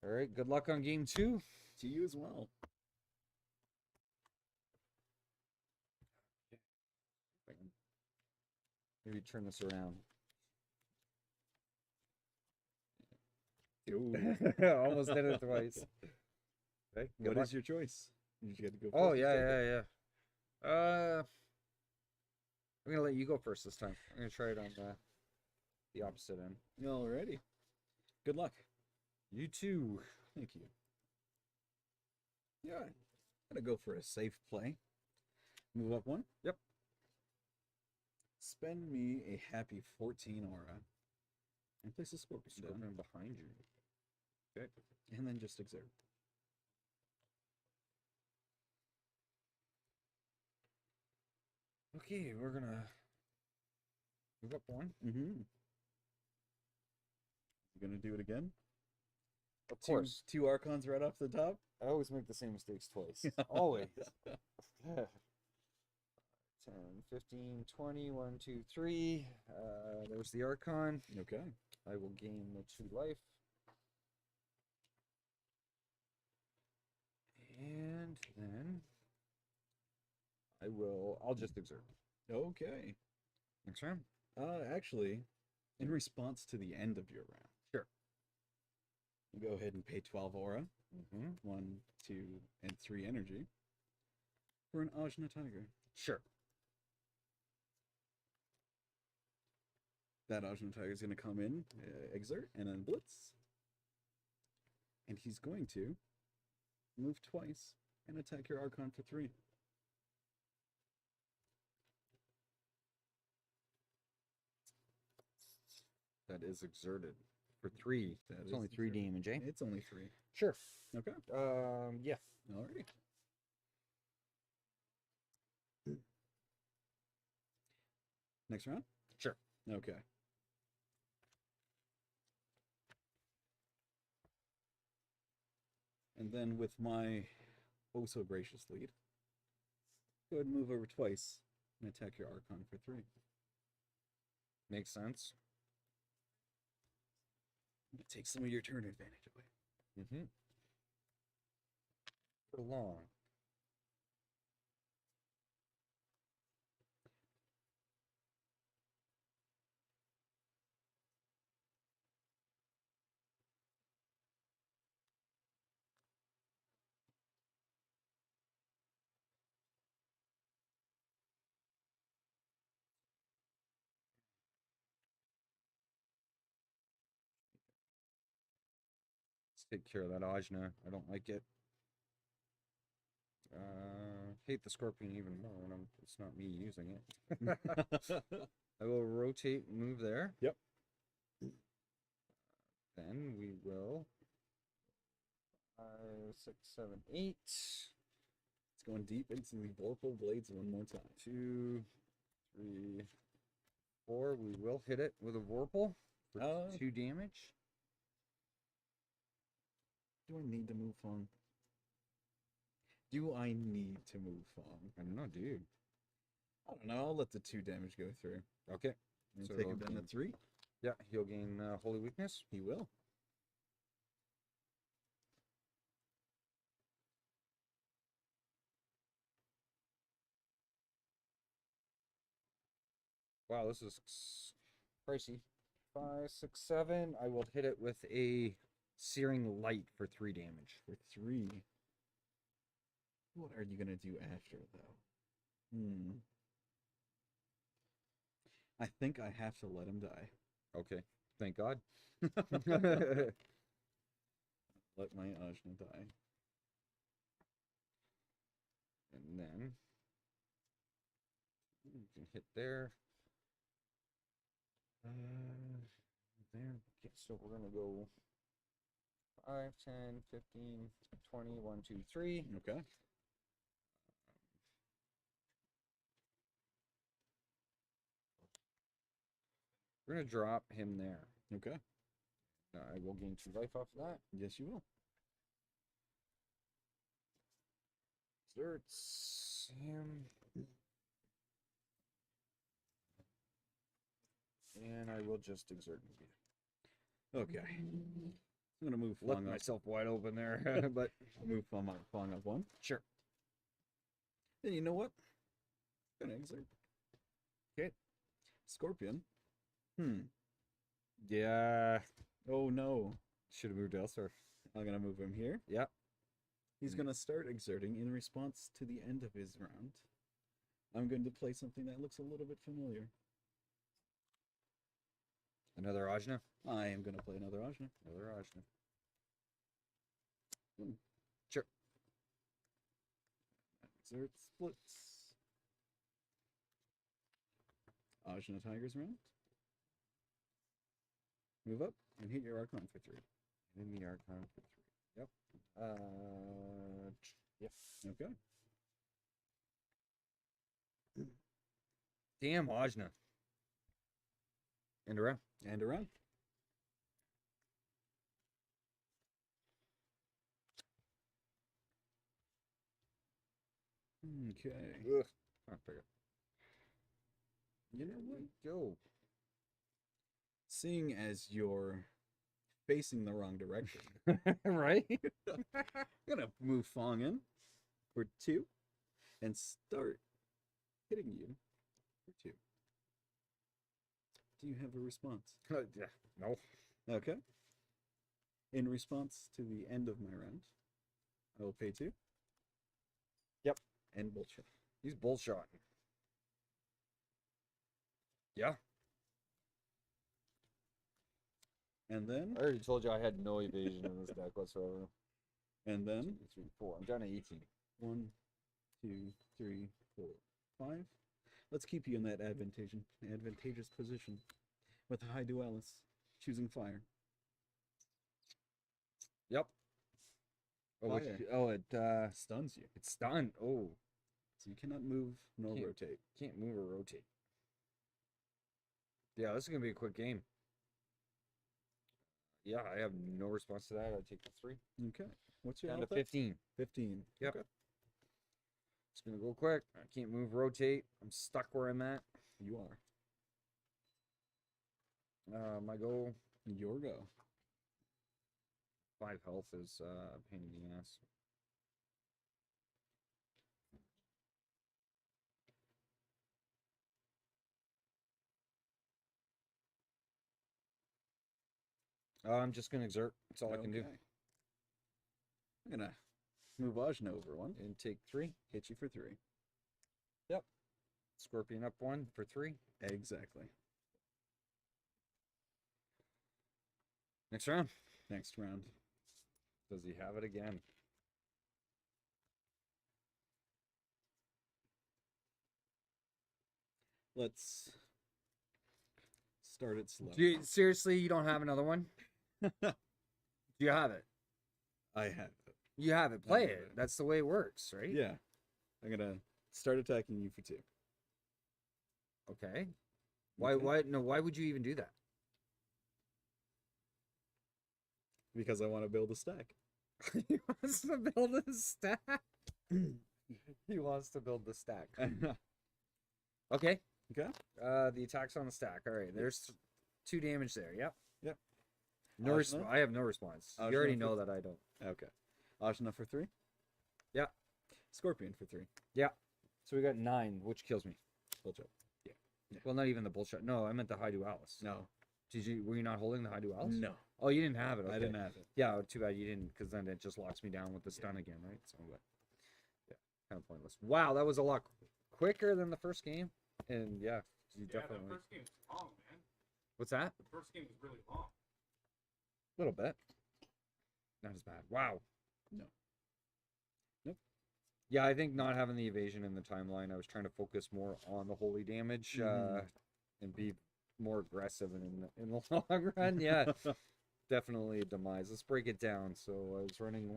All right, good luck on game 2. To you as well. Maybe turn this around. Ooh. Almost did it twice. Okay, good What luck. is your choice? You get to go Oh, first or second? yeah. I'm gonna let you go first this time. I'm gonna try it on the opposite end. Alrighty. Good luck. You too. Thank you. Yeah, I'm gonna go for a safe play. Move up 1. Yep. Spend me a happy 14 aura. And place a Scorpion down. Scorpion behind you. Okay. And then just exert. Okay, we're gonna move up 1. Mm-hmm. You gonna do it again? Of course. Two Archons right off the top? I always make the same mistakes twice. Always. 10, 15, 20, 1, 2, 3. There's the Archon. Okay. I will gain the 2 life. And then I'll just exert. Okay. Next round. Actually, in response to the end of your round. Sure. You go ahead and pay 12 aura. Mm-hmm. 1, 2, and 3 energy. For an Ajna Tiger. Sure. That Ajna Tiger is going to come in, exert, and then blitz. And he's going to move twice and attack your Archon for 3. That is exerted for 3. That It's is only 3 exerted. damage, eh? It's only 3. Sure. Okay. Yeah. Alrighty. Next round? Sure. Okay. And then with my oh so gracious lead, go ahead and move over twice and attack your Archon for 3. Makes sense. Take some of your turn advantage away. Mm-hmm. For long. Let's take care of that Ajna. I don't like it. Hate the Scorpion even more when it's not me using it. I will rotate and move there. Yep. Then we will 5, 6, 7, 8. It's going deep into the Vorpal Blades one more time. 2, 3, 4. We will hit it with a Vorpal for 2 damage. Do I need to move Fong? Do I need to move Fong? I don't know, dude. I don't know. I'll let the 2 damage go through. Okay. And So take he'll him down to gain- 3. Yeah, he'll gain Holy Weakness. He will. Wow, this is pricey. 5, 6, 7. I will hit it with a Searing Light for 3 damage. For 3. What are you going to do after, though? I think I have to let him die. Okay, thank God. Let my Ajna die. And then you can hit there. There. Okay, so we're gonna go 5, 10, 15, 20, 1, 2, 3. Okay. We're gonna drop him there. Okay. I will gain 2 life off of that. Yes, you will. Desserts him. And I will just exert movie. Okay. I'm gonna move Left Fong up. myself wide open there, but Move Fong up 1. sure. And you know what? Gonna exert. Okay. Scorpion. Yeah. Oh no. Should have moved elsewhere. I'm gonna move him here. Yep. He's gonna start exerting in response to the end of his round. I'm going to play something that looks a little bit familiar. Another Ajna. I am gonna play another Ajna. Another Ajna. Sure. Exert splits. Ajna Tigers round. Move up and hit your Archon for 3. And then the Archon for 3. Yep. Yep. Okay. Damn Ajna. And around. And around. Okay. Ugh. I'll pick it. You know what? Go. Seeing as you're facing the wrong direction, Right? I'm gonna move Fong in for 2 and start hitting you for 2. Do you have a response? Yeah. No. Okay. In response to the end of my round, I will pay 2. Yep. And bullshit. He's bullshotting. Yeah. And then, I already told you I had no evasion in this deck whatsoever. and then 2, 3, 4. I'm down to 18. 1, 2, 3, 4, 5. Let's keep you in that advantageous position with Hydualis choosing fire. Yep. Oh, which, Fire. oh, it Stuns you, it's stunned. Oh, so you cannot move nor Can't. rotate. can't move or rotate. Yeah, this is gonna be a quick game. Yeah, I have no response to that. I take the 3. Okay. What's your Down to alpha? 15. 15. Yep. Okay. It's gonna go quick. I can't move, rotate. I'm stuck where I'm at. You are. My goal, Your go. 5 health is a pain in the ass. I'm just gonna exert. That's all I can do. Okay. I'm gonna move Ajna over 1 And take 3. hit you for 3. Scorpion up 1 for 3. Exactly. Next round. Next round. Does he have it again? Let's start it slow. Seriously, you don't have another one? Do you have it? I have it. You have it. I Play have it. it. That's the way it works, right? Yeah. I'm gonna start attacking you for 2. Okay. Why? Okay. Why would you even do that? Because I want to build a stack. He wants to build a stack. He wants to build the stack. Okay. Okay. The attack's on the stack. All right. There's 2 damage there. Yep. Yep. No Ajna? I have no response. Ajna You already for know th- that I don't. Okay. Ajna for 3. Yeah. Scorpion for 3. So we got 9, which kills me. Bullshit. Well, not even the bullshit. No, I meant the Hydualis. No. Were you not holding the Hydualis? No. Oh, you didn't have it. Okay. I didn't have it. Yeah, too bad you didn't, because then it just locks me down with the stun again, right? So, but, yeah, kind of pointless. Wow, that was a lot quicker than the first game, and yeah, you Yeah, definitely. the first game was long, man. What's that? The first game was really long. A little bit. Not as bad. Wow. No. Nope. Yeah, I think not having the evasion in the timeline, I was trying to focus more on the holy damage and be more aggressive in the long run. Yeah, definitely a demise. Let's break it down. So I was running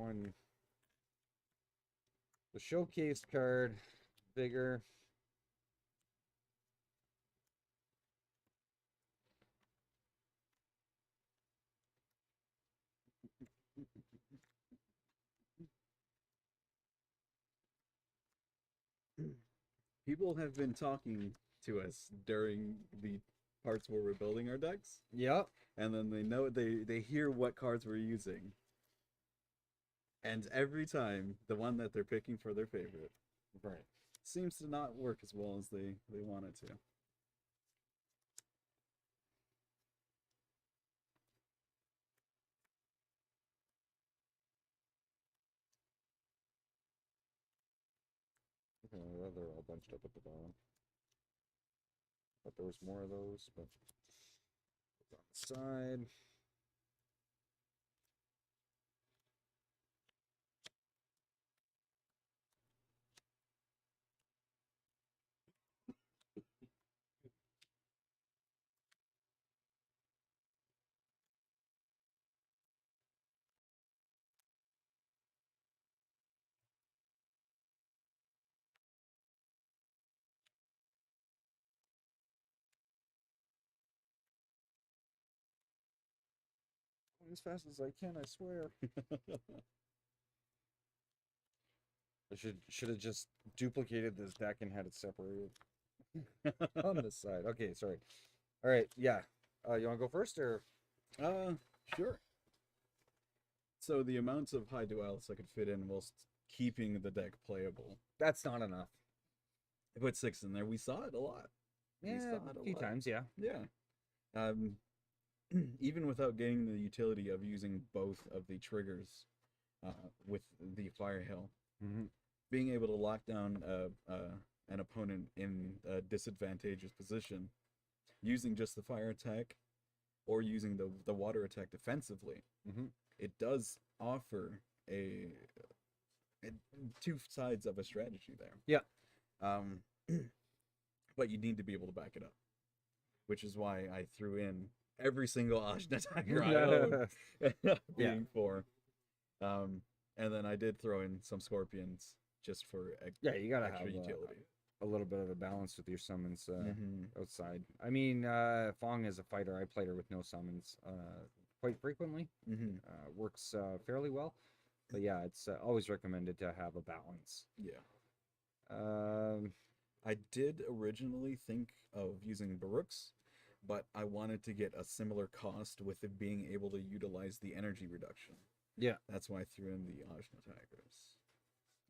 the showcase card, Vigor. People have been talking to us during the parts where we're building our decks, Yep. and then they hear what cards we're using. And every time, the one that they're picking for their favorite Right. seems to not work as well as they want it to. Okay, well, they're all bunched up at the bottom. Thought there was more of those, but on the side. As fast as I can, I swear. I should have just duplicated this deck and had it separated on the side. Okay, sorry. All right, yeah. You want to go first or? Sure. So the amounts of Hydualis I could fit in whilst keeping the deck playable. That's not enough. I put 6 in there. We saw it a lot. We Yeah, saw it a few times, yeah. Yeah. Even without getting the utility of using both of the triggers with the Fire Hail, being able to lock down an opponent in a disadvantageous position using just the fire attack or using the water attack defensively, it does offer two sides of a strategy there. Yeah. But you need to be able to back it up, which is why I threw in every single Ashen attacker I own being 4. And then I did throw in some Scorpions just for you gotta extra have utility. A little bit of a balance with your summons outside. I mean, Fong is a fighter. I played her with no summons quite frequently. Works fairly well. But yeah, it's always recommended to have a balance. Yeah. I did originally think of using Baruch's, but I wanted to get a similar cost with it being able to utilize the energy reduction. Yeah. That's why I threw in the Ashen attackers.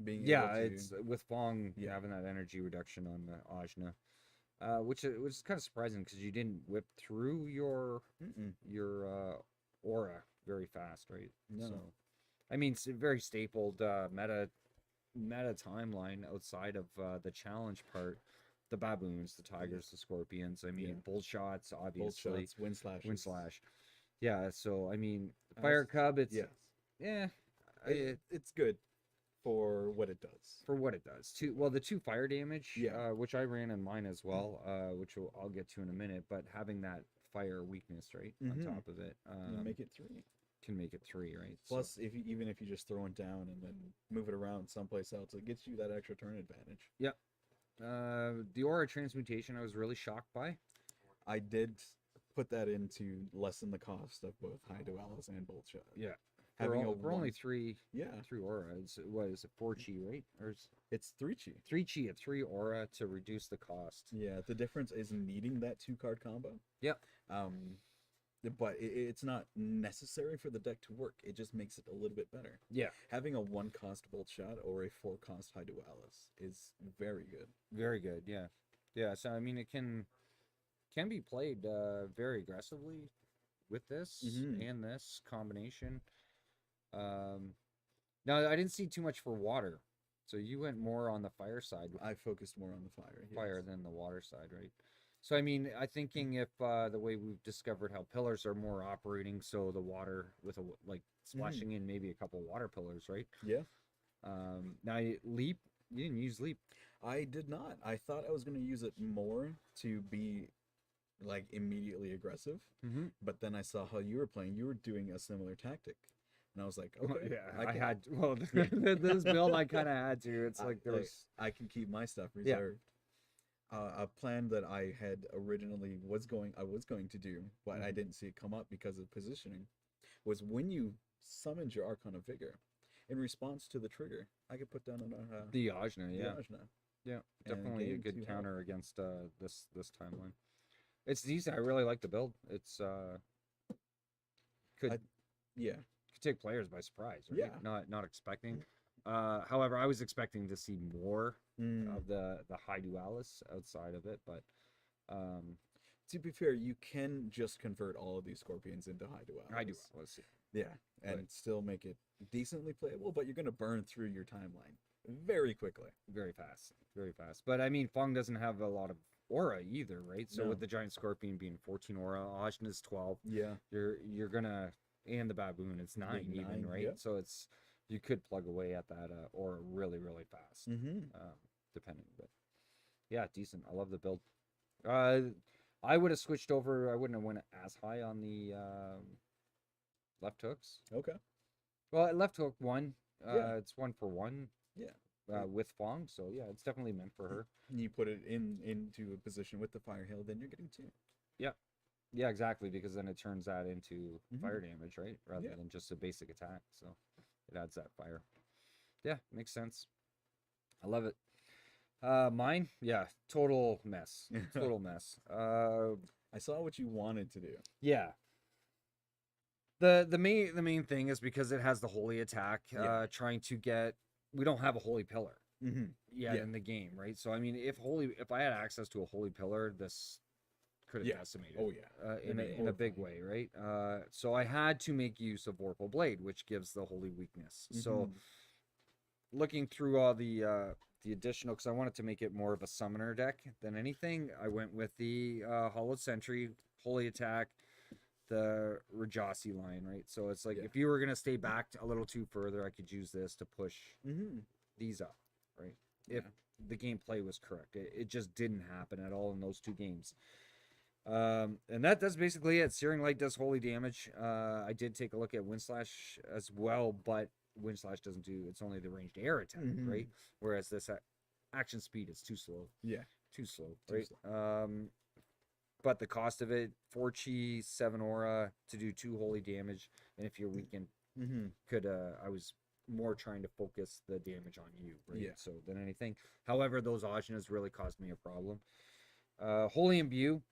Being it's with Fong having that energy reduction on the Ajna, which was kind of surprising because you didn't whip through your aura very fast, right? No. So, I mean, it's a very stapled meta timeline outside of the challenge part. The baboons, the tigers, the scorpions. I mean, bolt shots, obviously. Bolt shots, wind slashes. Wind slash. Yeah. So I mean, fire cub. It's it's good for what it does. For what it does. The 2 fire damage, which I ran in mine as well, which I'll get to in a minute. But having that fire weakness right on top of it, make it 3. Can make it 3, right? Plus, so, even if you just throw it down and then move it around someplace else, it gets you that extra turn advantage. Yeah. The aura transmutation, I was really shocked by. I did put that in to lessen the cost of both Hydualis and Bolt Shot. Yeah. Having for only 3. Yeah. 3 aura. What is it? 4 chi, right? Or it's 3 chi. 3 chi at 3 aura to reduce the cost. Yeah. The difference is needing that 2-card combo. Yep. But it's not necessary for the deck to work. It just makes it a little bit better. Yeah. Having a 1-cost Bolt Shot or a 4-cost Hydualis is very good. Very good, yeah. Yeah, so I mean it can be played very aggressively with this and this combination. Now I didn't see too much for water. So you went more on the fire side. I focused more on the fire than the water side, right? So, I mean, I'm thinking if the way we've discovered how pillars are more operating, so the water with splashing in maybe a couple water pillars, right? Yeah. Now, leap, you didn't use leap. I did not. I thought I was going to use it more to be immediately aggressive. But then I saw how you were playing. You were doing a similar tactic. And I was like, okay. I had, this build I kind of had to. It's I can keep my stuff reserved. A plan that I had originally was going to do, but I didn't see it come up because of positioning, was when you summoned your Archon of Vigor, in response to the trigger, I could put down the Ajna, Ajna. Yeah, definitely a good counter against this timeline. It's decent. I really like the build. It's could Yeah. could take players by surprise, right? Yeah. Not expecting. However, I was expecting to see more Mm. of the Hydualis outside of it, but To be fair, you can just convert all of these scorpions into Hydualis. Hydualis, Yeah, and Right. still make it decently playable, but you're going to burn through your timeline very quickly. very fast, very fast. But I mean, Fong doesn't have a lot of aura either, right? So No. with the giant scorpion being 14 aura, Ashen is 12. Yeah. You're gonna, and the baboon it's 9 even, 9, right? yeah. So it's, you could plug away at that aura really fast, Mm-hmm. depending. But yeah, decent. I love the build. I would have switched over. I wouldn't have went as high on the left hooks. Okay. Well, at left hook 1, Yeah. it's 1 for 1. Yeah. With Fong, so yeah, it's definitely meant for her. You put it into a position with the fire hail, then you're getting 2. Yeah, exactly, because then it turns that into Mhm. fire damage, right? Rather Yeah. than just a basic attack. So it adds that fire. Yeah, makes sense. I love it. Mine, yeah, total mess. Total mess. I saw what you wanted to do. Yeah. The main thing is because it has the holy attack, Yeah. trying to get, we don't have a holy pillar Mm-hmm. yet Yeah. in the game, right? So I mean, if I had access to a holy pillar, this could have Yeah. decimated. Oh yeah. In It'd be a big way, horrifying. right? So I had to make use of Vorpal Blade, which gives the holy weakness. So Mhm. looking through all the additional, because I wanted to make it more of a summoner deck than anything, I went with the Hollowed Sentry, Holy Attack, the Rajasi line, right? So it's like, Yeah. if you were gonna stay back a little too further, I could use this to push Mhm. these up, right? If Yeah. the gameplay was correct. It just didn't happen at all in those 2 games. And that's basically it. Searing Light does holy damage. I did take a look at Wind Slash as well, but Wind Slash doesn't do, it's only the ranged air attack, Mhm. right? Whereas this action speed is too slow. Yeah. Too slow, Too right? But the cost of it, 4 chi, 7 aura to do 2 holy damage, and if you're weakened, Mm-hmm. I was more trying to focus the damage on you, right? Yeah. So than anything. However, those Ajnas really caused me a problem. Holy Imbue.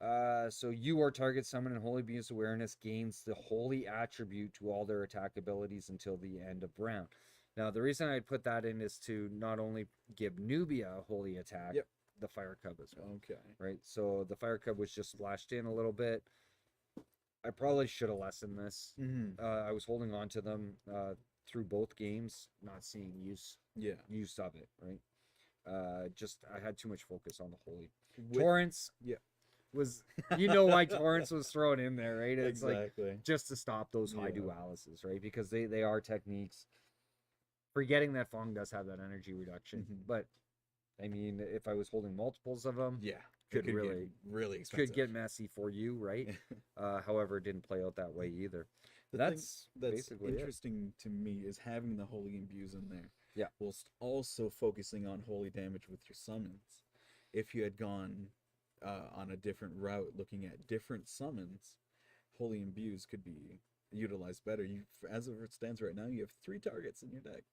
So you or target summon and Holy Imbue's awareness gains the holy attribute to all their attack abilities until the end of round. Now, the reason I put that in is to not only give Nubia a holy attack, Yep. the Fire Cub as well, Okay. right? So the Fire Cub was just splashed in a little bit. I probably should have lessened this. Mm-hmm. I was holding on to them through both games, not seeing use of it, right? Just I had too much focus on the holy. Torrents, yeah. was, you know, why Torrents was thrown in there, right? It's Exactly. like just to stop those Yeah. Hydualises, right? Because they are techniques. Forgetting that Fong does have that energy reduction, Mhm. but I mean, if I was holding multiples of them, Yeah. could It really- get really expensive. could get messy for you, right? However, it didn't play out that way either. The thing That's that's basically it. interesting to me is having the holy imbues in there. Yeah. Whilst also focusing on holy damage with your summons. If you had gone on a different route, looking at different summons, holy imbues could be utilized better. You, as it stands right now, you have 3 targets in your deck.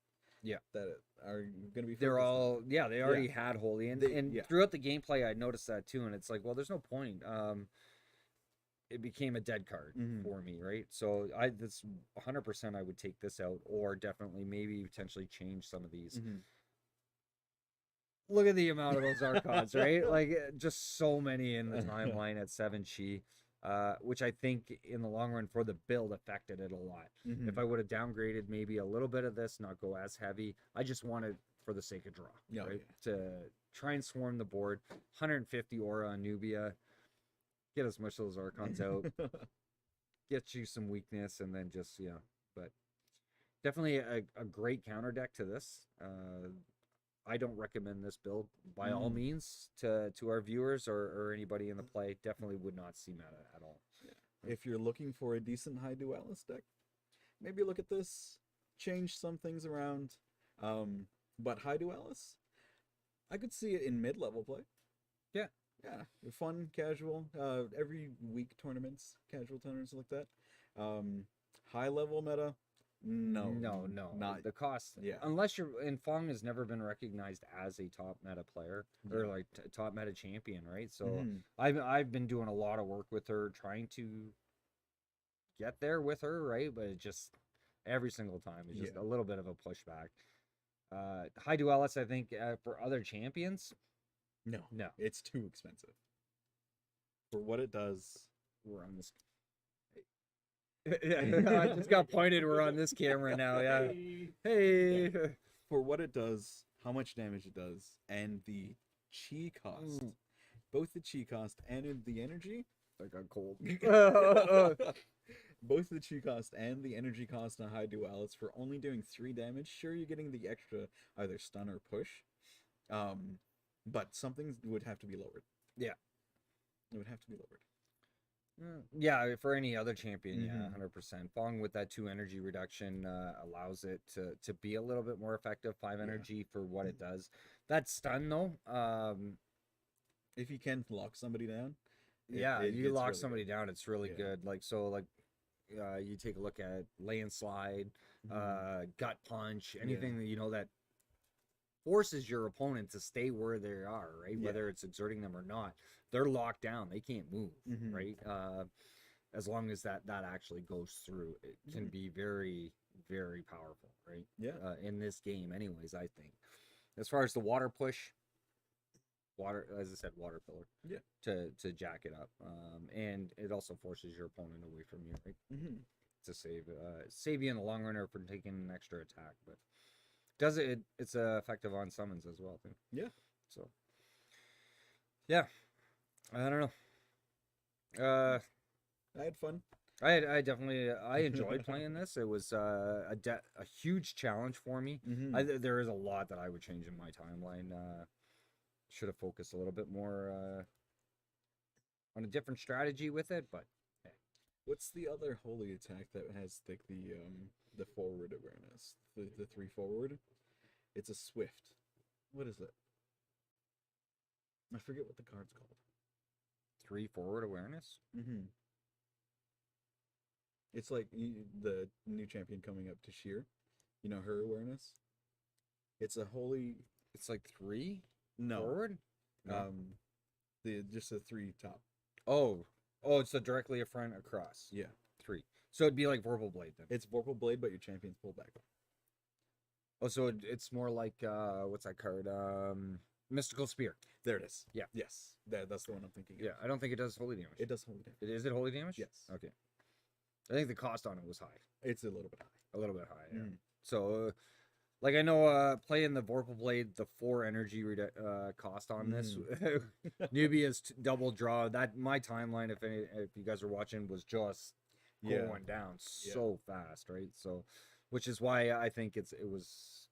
Yeah. That are going to be. They're focused on. all, yeah, they already had holy, and Yeah. throughout the gameplay I noticed that too, and it's like, well, there's no point. It became a dead card Mhm. for me, right? So this 100% I would take this out, or definitely maybe potentially change some of these. Mhm. Look at the amount of those Archons, right? Like, just so many in the timeline at 7 chi, which I think in the long run for the build affected it a lot. Mhm. If I would have downgraded maybe a little bit of this, not go as heavy, I just wanted for the sake of draw, Yeah, right? yeah. To try and swarm the board. 150 aura on Nubia, get as much of those Archons out, get you some weakness, and then just, yeah. But definitely a great counter deck to this. I don't recommend this build by all means to our viewers or anybody in the play. Definitely would not see meta at all. If you're looking for a decent Hydualis deck, maybe look at this, change some things around. But Hydualis, I could see it in mid-level play. Yeah. Yeah, fun, casual, every week tournaments, casual tournaments like that. High-level meta, No, No. not The cost, yeah. unless you're, and Fong has never been recognized as a top meta player or Yeah. like top meta champion, right? So Mhm. I've been doing a lot of work with her, trying to get there with her, right? But it just every single time it's just Yeah. a little bit of a pushback. Hydualis, I think for other champions, No, no. it's too expensive for what it does. We're on this. I just got pointed. We're on this camera now. Yeah. Hey. For what it does, how much damage it does, and the chi cost. Both the chi cost and the energy. I got cold. Both the chi cost and the energy cost on Hydualis for only doing 3 damage. Sure, you're getting the extra either stun or push. But something would have to be lowered. Yeah. It would have to be lowered. Yeah, for any other champion, yeah, Mhm. 100%. Fong with that 2 energy reduction allows it to be a little bit more effective. 5 energy for what it does. That stun though, If you can lock somebody down, yeah, it you gets lock really somebody good. down, it's really Yeah. good. You take a look at landslide, Mhm. gut punch, anything that you know that forces your opponent to stay where they are, right? Yeah. Whether it's exerting them or not, they're locked down. They can't move, Mhm. right? As long as that actually goes through, it can Mhm. be very, very powerful, right? Yeah. In this game, anyways, I think. As far as the water push, as I said, water pillar. Yeah. To jack it up, and it also forces your opponent away from you, right? Mhm. To save you in the long run or for taking an extra attack, but it's effective on summons as well too. Yeah. So yeah, I don't know. I had fun. I definitely I enjoyed playing this. It was a huge challenge for me. Mhm. There is a lot that I would change in my timeline. Should have focused a little bit more on a different strategy with it, but hey. What's the other holy attack that has like the forward awareness? The 3 forward? It's a swift. What is it? I forget what the card's called. 3 forward awareness. Mhm. It's like the new champion coming up to Sheer. You know her awareness? It's a holy It's like 3 no. forward. No? The just a 3 top. Oh, it's a directly a front across. Yeah. 3. So it'd be like Vorpal Blade then. It's Vorpal Blade, but your champion's pulled back. Oh, so it's more like what's that card? Mystical Spear. There it is. Yeah. Yes. That's the one I'm thinking of. Yeah, I don't think it does holy damage. It does holy damage. Is it holy damage? Yes. Okay. I think the cost on it was high. It's a little bit high. A little bit high. Yeah. Mm. So, like I know, playing the Vorpal Blade, the 4 energy cost on this newbie is double draw. That my timeline, if you guys are watching, was just going down so fast, right? So, which is why I think it was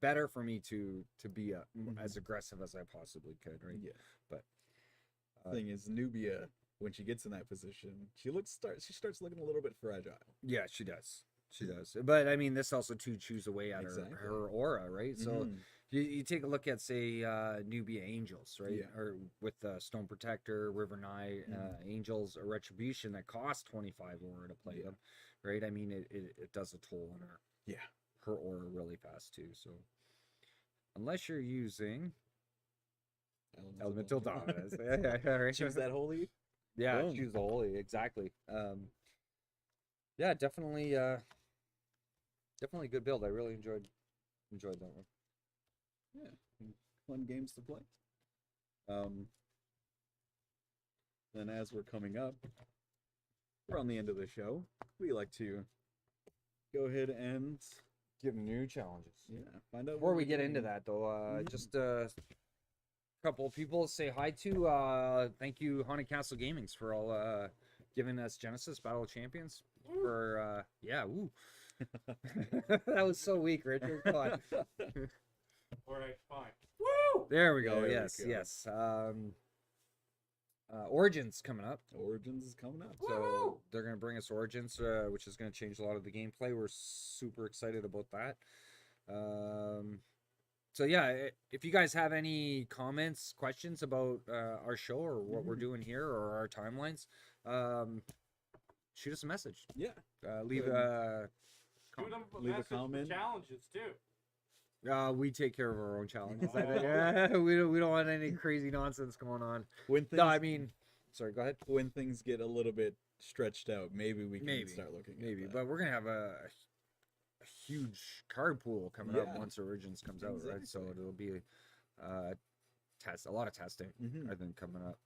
better for me to be as aggressive as I possibly could, right? Yeah. But thing is, Nubia, when she gets in that position, she starts looking a little bit fragile. Yeah, she does. She does. But I mean, this also chews away at her aura, right? So you take a look at, say, Nubia Angels, right? Yeah. Or with Stone Protector, River Nye, Angels, a Retribution that costs 25 aura to play them, right? I mean, it does a toll on her. Yeah. Her aura really fast too. So unless you're using Elemental Dominance, right? Choose that holy. Yeah, Boom. choose the holy, exactly. Yeah, definitely a good build. I really enjoyed that one. Yeah, fun games to play. Then as we're coming up, we're on the end of the show. We like to go ahead and give new challenges. Yeah, find out. Before we get into that, though, just a couple of people to say hi to. Thank you, Haunted Castle Gamings, for all giving us Genesis Battle of Champions. For woo. That was so weak, Richard. Come on. All right, fine. Woo! There we go. There we yes, go. yes. Origins coming up. Origins is coming up. So they're going to bring us Origins, which is going to change a lot of the gameplay. We're super excited about that. So yeah, if you guys have any comments, questions about our show or what we're doing here or our timelines, shoot us a message. Yeah. Leave Good. a Shoot them a Leave a message for comment. challenges too. we take care of our own challenges. Oh. we don't want any crazy nonsense going on. When things No, I mean, sorry, go ahead. when things get a little bit stretched out, maybe we can Maybe. start looking Maybe, at that. but we're gonna have a huge card pool coming up Yeah. once Origins comes out, right? So Exactly. it'll be a lot of testing, Mhm. I think, coming up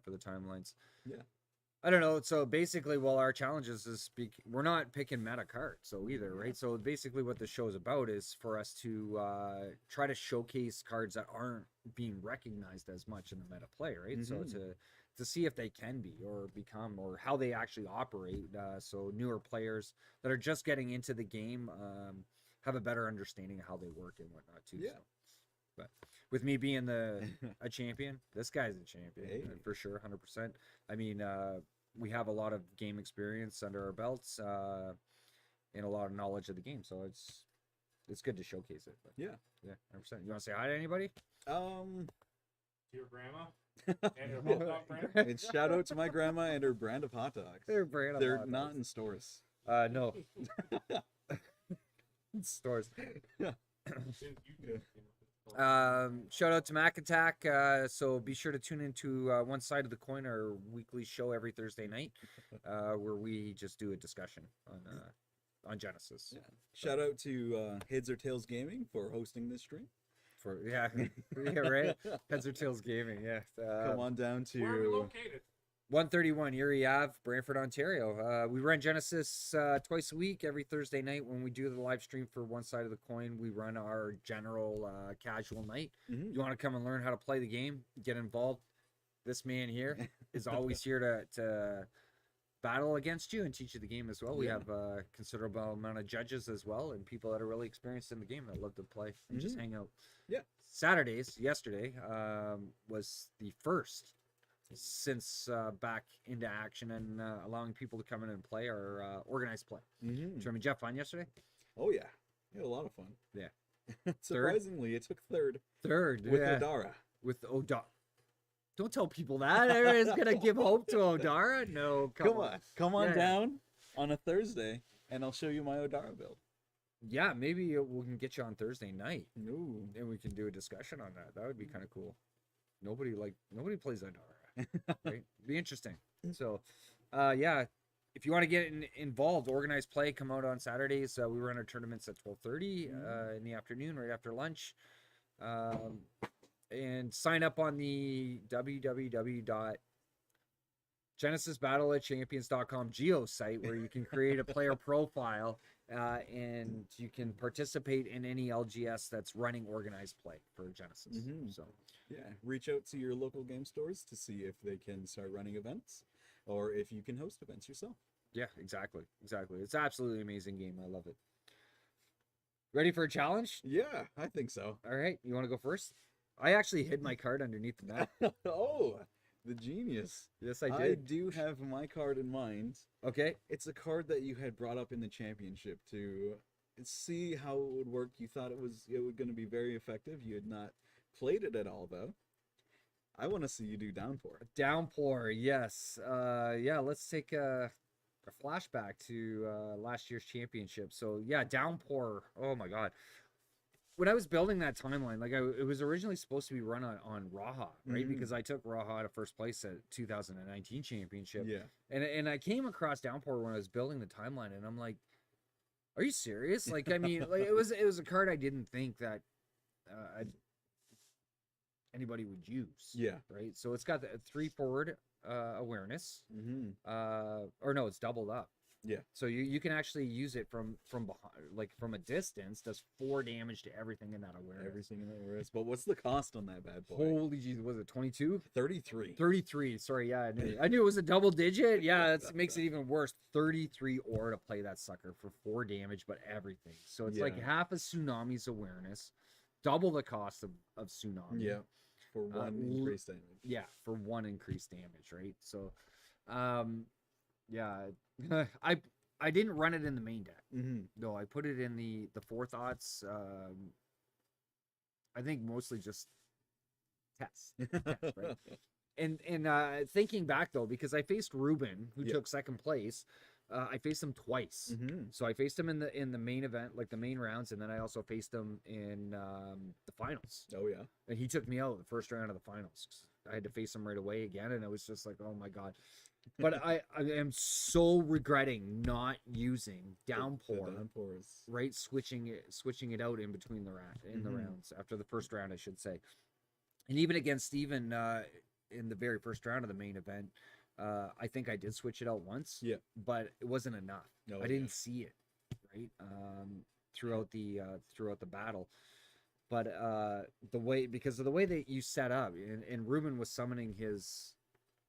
for the timelines. Yeah. I don't know. So basically, well, our challenges is we're not picking meta cards, so either, right? So basically, what the show is about is for us to try to showcase cards that aren't being recognized as much in the meta play, right? So to see if they can be or become or how they actually operate. So newer players that are just getting into the game have a better understanding of how they work and whatnot too. Yeah. So. But with me being a champion, this guy's a champion for sure, 100%. I mean, we have a lot of game experience under our belts and a lot of knowledge of the game, so it's good to showcase it. But Yeah. 100%. You want to say hi to anybody? To your grandma and your hot dog brand. It's shout out to my grandma and her brand of hot dogs. They're not in stores. No. Stores. Shout out to Mac Attack. So be sure to tune into One Side of the Coin, our weekly show every Thursday night, where we just do a discussion on Genesis. Yeah. Shout out to Heads or Tails Gaming for hosting this stream. Yeah, right. Heads or Tails Gaming. Yeah. Come on down to Where are we located? 131 Erie Ave, Brantford, Ontario. We run Genesis twice a week, every Thursday night when we do the live stream for One Side of the Coin. We run our general casual night. Mhm. You want to come and learn how to play the game, get involved. This man here is always here to battle against you and teach you the game as well. We Yeah. have a considerable amount of judges as well and people that are really experienced in the game that love to play and just hang out. Yeah. Saturdays, yesterday, was the first since back into action and allowing people to come in and play our organized play. Mhm. So, I mean, Jeff, fun yesterday? Oh yeah, we had a lot of fun. Yeah. Surprisingly, it took third Third, with yeah. Odara. With Odara. Don't tell people that. Everyone's gonna give hope to Odara. No, Come on Yeah. down on a Thursday, and I'll show you my Odara build. Yeah, maybe we can get you on Thursday night No. and we can do a discussion on that. That would be kind of cool. Nobody plays Odara, right? Be interesting. So, yeah, if you want to get involved, organized play, come out on Saturdays. We run our tournaments at 12:30 in the afternoon, right after lunch. And sign up on the www.genesisbattleatchampions.com geo site where you can create a player profile and you can participate in any LGS that's running organized play for Genesis. Mhm. So Yeah, reach out to your local game stores to see if they can start running events, or if you can host events yourself. yeah, exactly. It's absolutely amazing game. I love it. Ready for a challenge? Yeah, I think so. All right, you want to go first? I actually hid my card underneath the mat. Oh, the genius. Yes, I I did. do have my card in mind. Okay. It's a card that you had brought up in the championship to see how it would work. You thought it was going to be very effective. You had not played it at all, though. I want to see you do Downpour. Downpour, yes. Yeah, let's take a flashback to last year's championship. So yeah, Downpour. Oh my god. When I was building that timeline, like it was originally supposed to be run on Raha, right? Mhm. Because I took Raha to first place at 2019 championship. Yeah. And I came across Downpour when I was building the timeline, and I'm like, are you serious? Like, I mean, like it was a card I didn't think that anybody would use. Yeah. Right. So it's got the 3 forward awareness. Mm-hmm. Or no, it's doubled up. Yeah. So you can actually use it from behind, like from a distance. Does 4 damage to everything in that awareness. Everything in that awareness. But what's the cost on that bad boy? Holy jeez, was it 22? 33. 33. Sorry, yeah, I knew it was a double digit. Yeah, that makes it even worse. 33 ore to play that sucker for 4 damage, but everything. So it's like Yeah. half a Tsunami's awareness, double the cost of Tsunami. Yeah. For one increased damage. Yeah, for 1 increased damage, right? So, yeah, I didn't run it in the main deck. Mm-hmm. No, I put it in the forethoughts. I think mostly just test, right? thinking back though, because I faced Ruben, who Yeah. took second place. I faced him twice. Mm-hmm. So I faced him in the main event, like the main rounds, and then I also faced him in the finals. Oh yeah. And he took me out the first round of the finals. I had to face him right away again, and it was just like, oh my god. But I am so regretting not using downpour. The downpour is... Right, switching it out in between the Mhm. rounds after the first round, I should say. And even against Steven in the very first round of the main event, I think I did switch it out once. Yeah. But it wasn't enough. No, I didn't see it, right? Throughout the battle. But because of the way that you set up, and Ruben was summoning his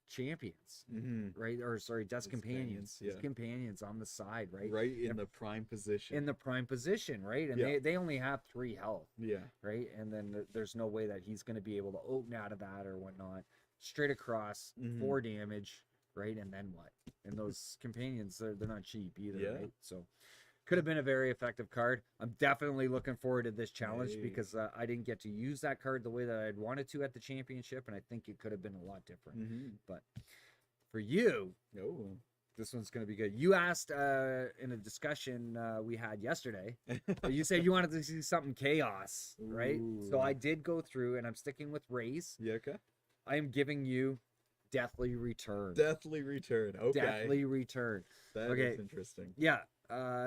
champions, Mm-hmm. right? Or sorry, Death's His companions. companions, yeah. His companions on the side, right? Right in the prime position. In the prime position, right? And Yeah. they only have 3 health, Yeah. right? And then there's no way that he's going to be able to open out of that or whatnot. Straight across, Mhm. 4 damage, right? And then what? And those companions, they're not cheap either, Yeah. right? So could have been a very effective card. I'm definitely looking forward to this challenge Hey. because I didn't get to use that card the way that I'd wanted to at the championship, and I think it could have been a lot different. Mm-hmm. But for you, Oh. this one's going to be good. You asked in a discussion we had yesterday, you said you wanted to see something chaos, right? So Ooh. I did go through, and I'm sticking with Rays. Yeah. Okay. I am giving you Deathly Return. Deathly Return. Okay. Deathly Return. That Okay. is interesting. Yeah.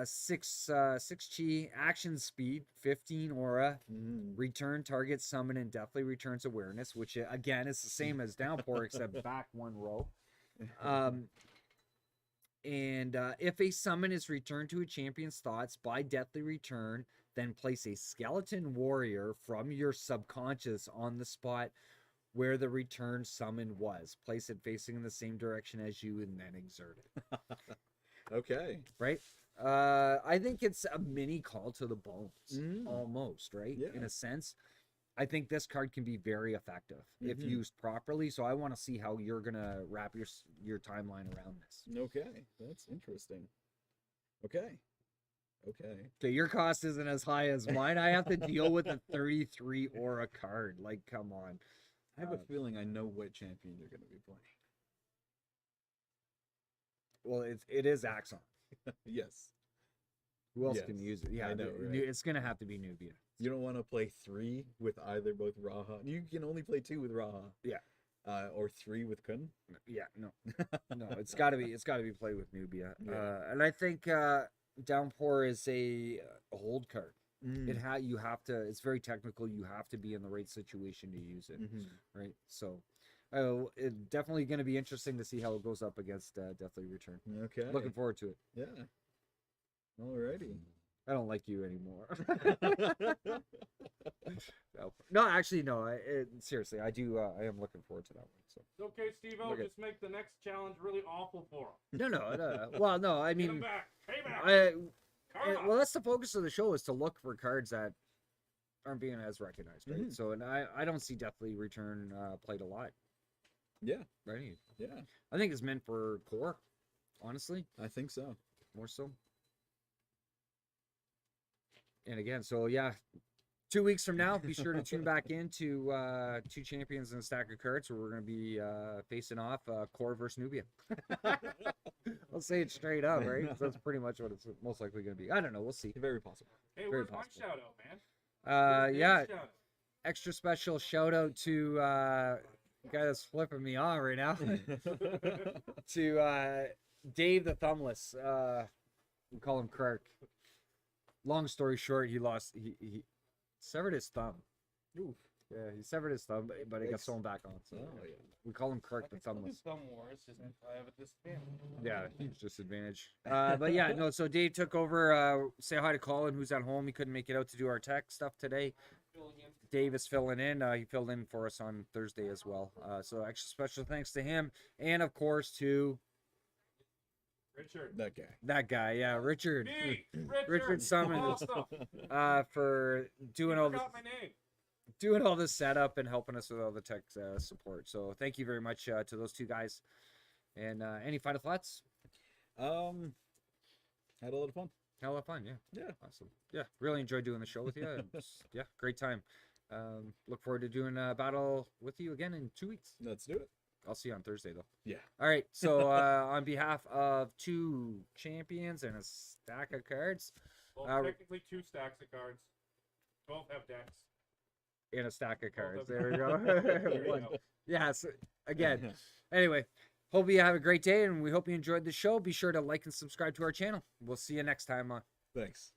6 chi, action speed, 15 aura, Mm-hmm. return target summon, and Deathly Returns awareness, which again is the same as Downpour except back 1 row. And if a summon is returned to a champion's thoughts by Deathly Return, then place a skeleton warrior from your subconscious on the spot where the return summon was. Place it facing in the same direction as you and then exert it. Okay. Right? I think it's a mini call to the bones, Mm. almost, right? Yeah. In a sense. I think this card can be very effective if Mhm. used properly. So I want to see how you're gonna wrap your timeline around this. Okay. That's interesting. Okay. Okay. Okay, your cost isn't as high as mine. I have to deal with a 33 aura card. Like, come on. I have a feeling I know what champion you're going to be playing. Well, it is Axon. Yes. Who else Yes, can use it? Yeah, I know, right? it's gonna have to be Nubia. You don't want to play 3 with either both Raha. You can only play 2 with Raha. Yeah. Or 3 with Kun. Yeah, no, no, it's got to be played with Nubia. Yeah. And I think Downpour is a hold card. Mm. You have to. It's very technical. You have to be in the right situation to use it, Mhm. right? So, it's definitely going to be interesting to see how it goes up against Deathly Return. Okay. Looking forward to it. Yeah. Alrighty. I don't like you anymore. No, actually, no. Seriously, I do. I am looking forward to that one. So. It's okay, Steve-O. Okay. Just make the next challenge really awful for him. No. Well, no. I Get him mean, back. Payback. Karma. well, that's the focus of the show is to look for cards that aren't being as recognized, right? Mhm. So, and I don't see Deathly Return played a lot, Yeah. right? Yeah. I think it's meant for core, honestly, I think so. more so. And again, so yeah, 2 weeks from now, be sure to tune back into 2 champions and a stack of cards where we're going to be facing off core versus Nubia. I'll say it straight up, right? So that's pretty much what it's most likely going to be. I don't know. We'll see. Very possible. Hey, very where's my possible. shout out, man? Yeah, Shout out. extra special shout out to the guy that's flipping me off right now. To Dave the Thumbless. We call him Kirk. Long story short, he severed his thumb. Oof. Yeah, he severed his thumb, but he got Yikes. sewn back on. So Oh, yeah. we call him Kirk the Thumbless. Thumb war. It's just I have a disadvantage. Yeah, huge disadvantage. But yeah, no. So Dave took over. Say hi to Colin, who's at home. He couldn't make it out to do our tech stuff today. Dave is filling in. He filled in for us on Thursday as well. So extra special thanks to him, and of course to Richard. That guy. yeah, Richard. Me, Richard Summons. Awesome. For doing You all this, forgot my name. doing all this setup and helping us with all the tech support. So thank you very much to those 2 guys. And any final thoughts? Had a lot of fun. Hell of fun, yeah. Yeah. Awesome. Yeah, really enjoyed doing the show with you. Yeah, great time. Look forward to doing a battle with you again in 2 weeks. Let's do it. I'll see you on Thursday though. Yeah. All right. So on behalf of 2 champions and a stack of cards, Well, technically 2 stacks of cards. Both have decks. in a stack of cards. have- There we go. There you One. go. Yeah. So again, anyway, hope you have a great day, and we hope you enjoyed the show. Be sure to like and subscribe to our channel. We'll see you next time on. Thanks.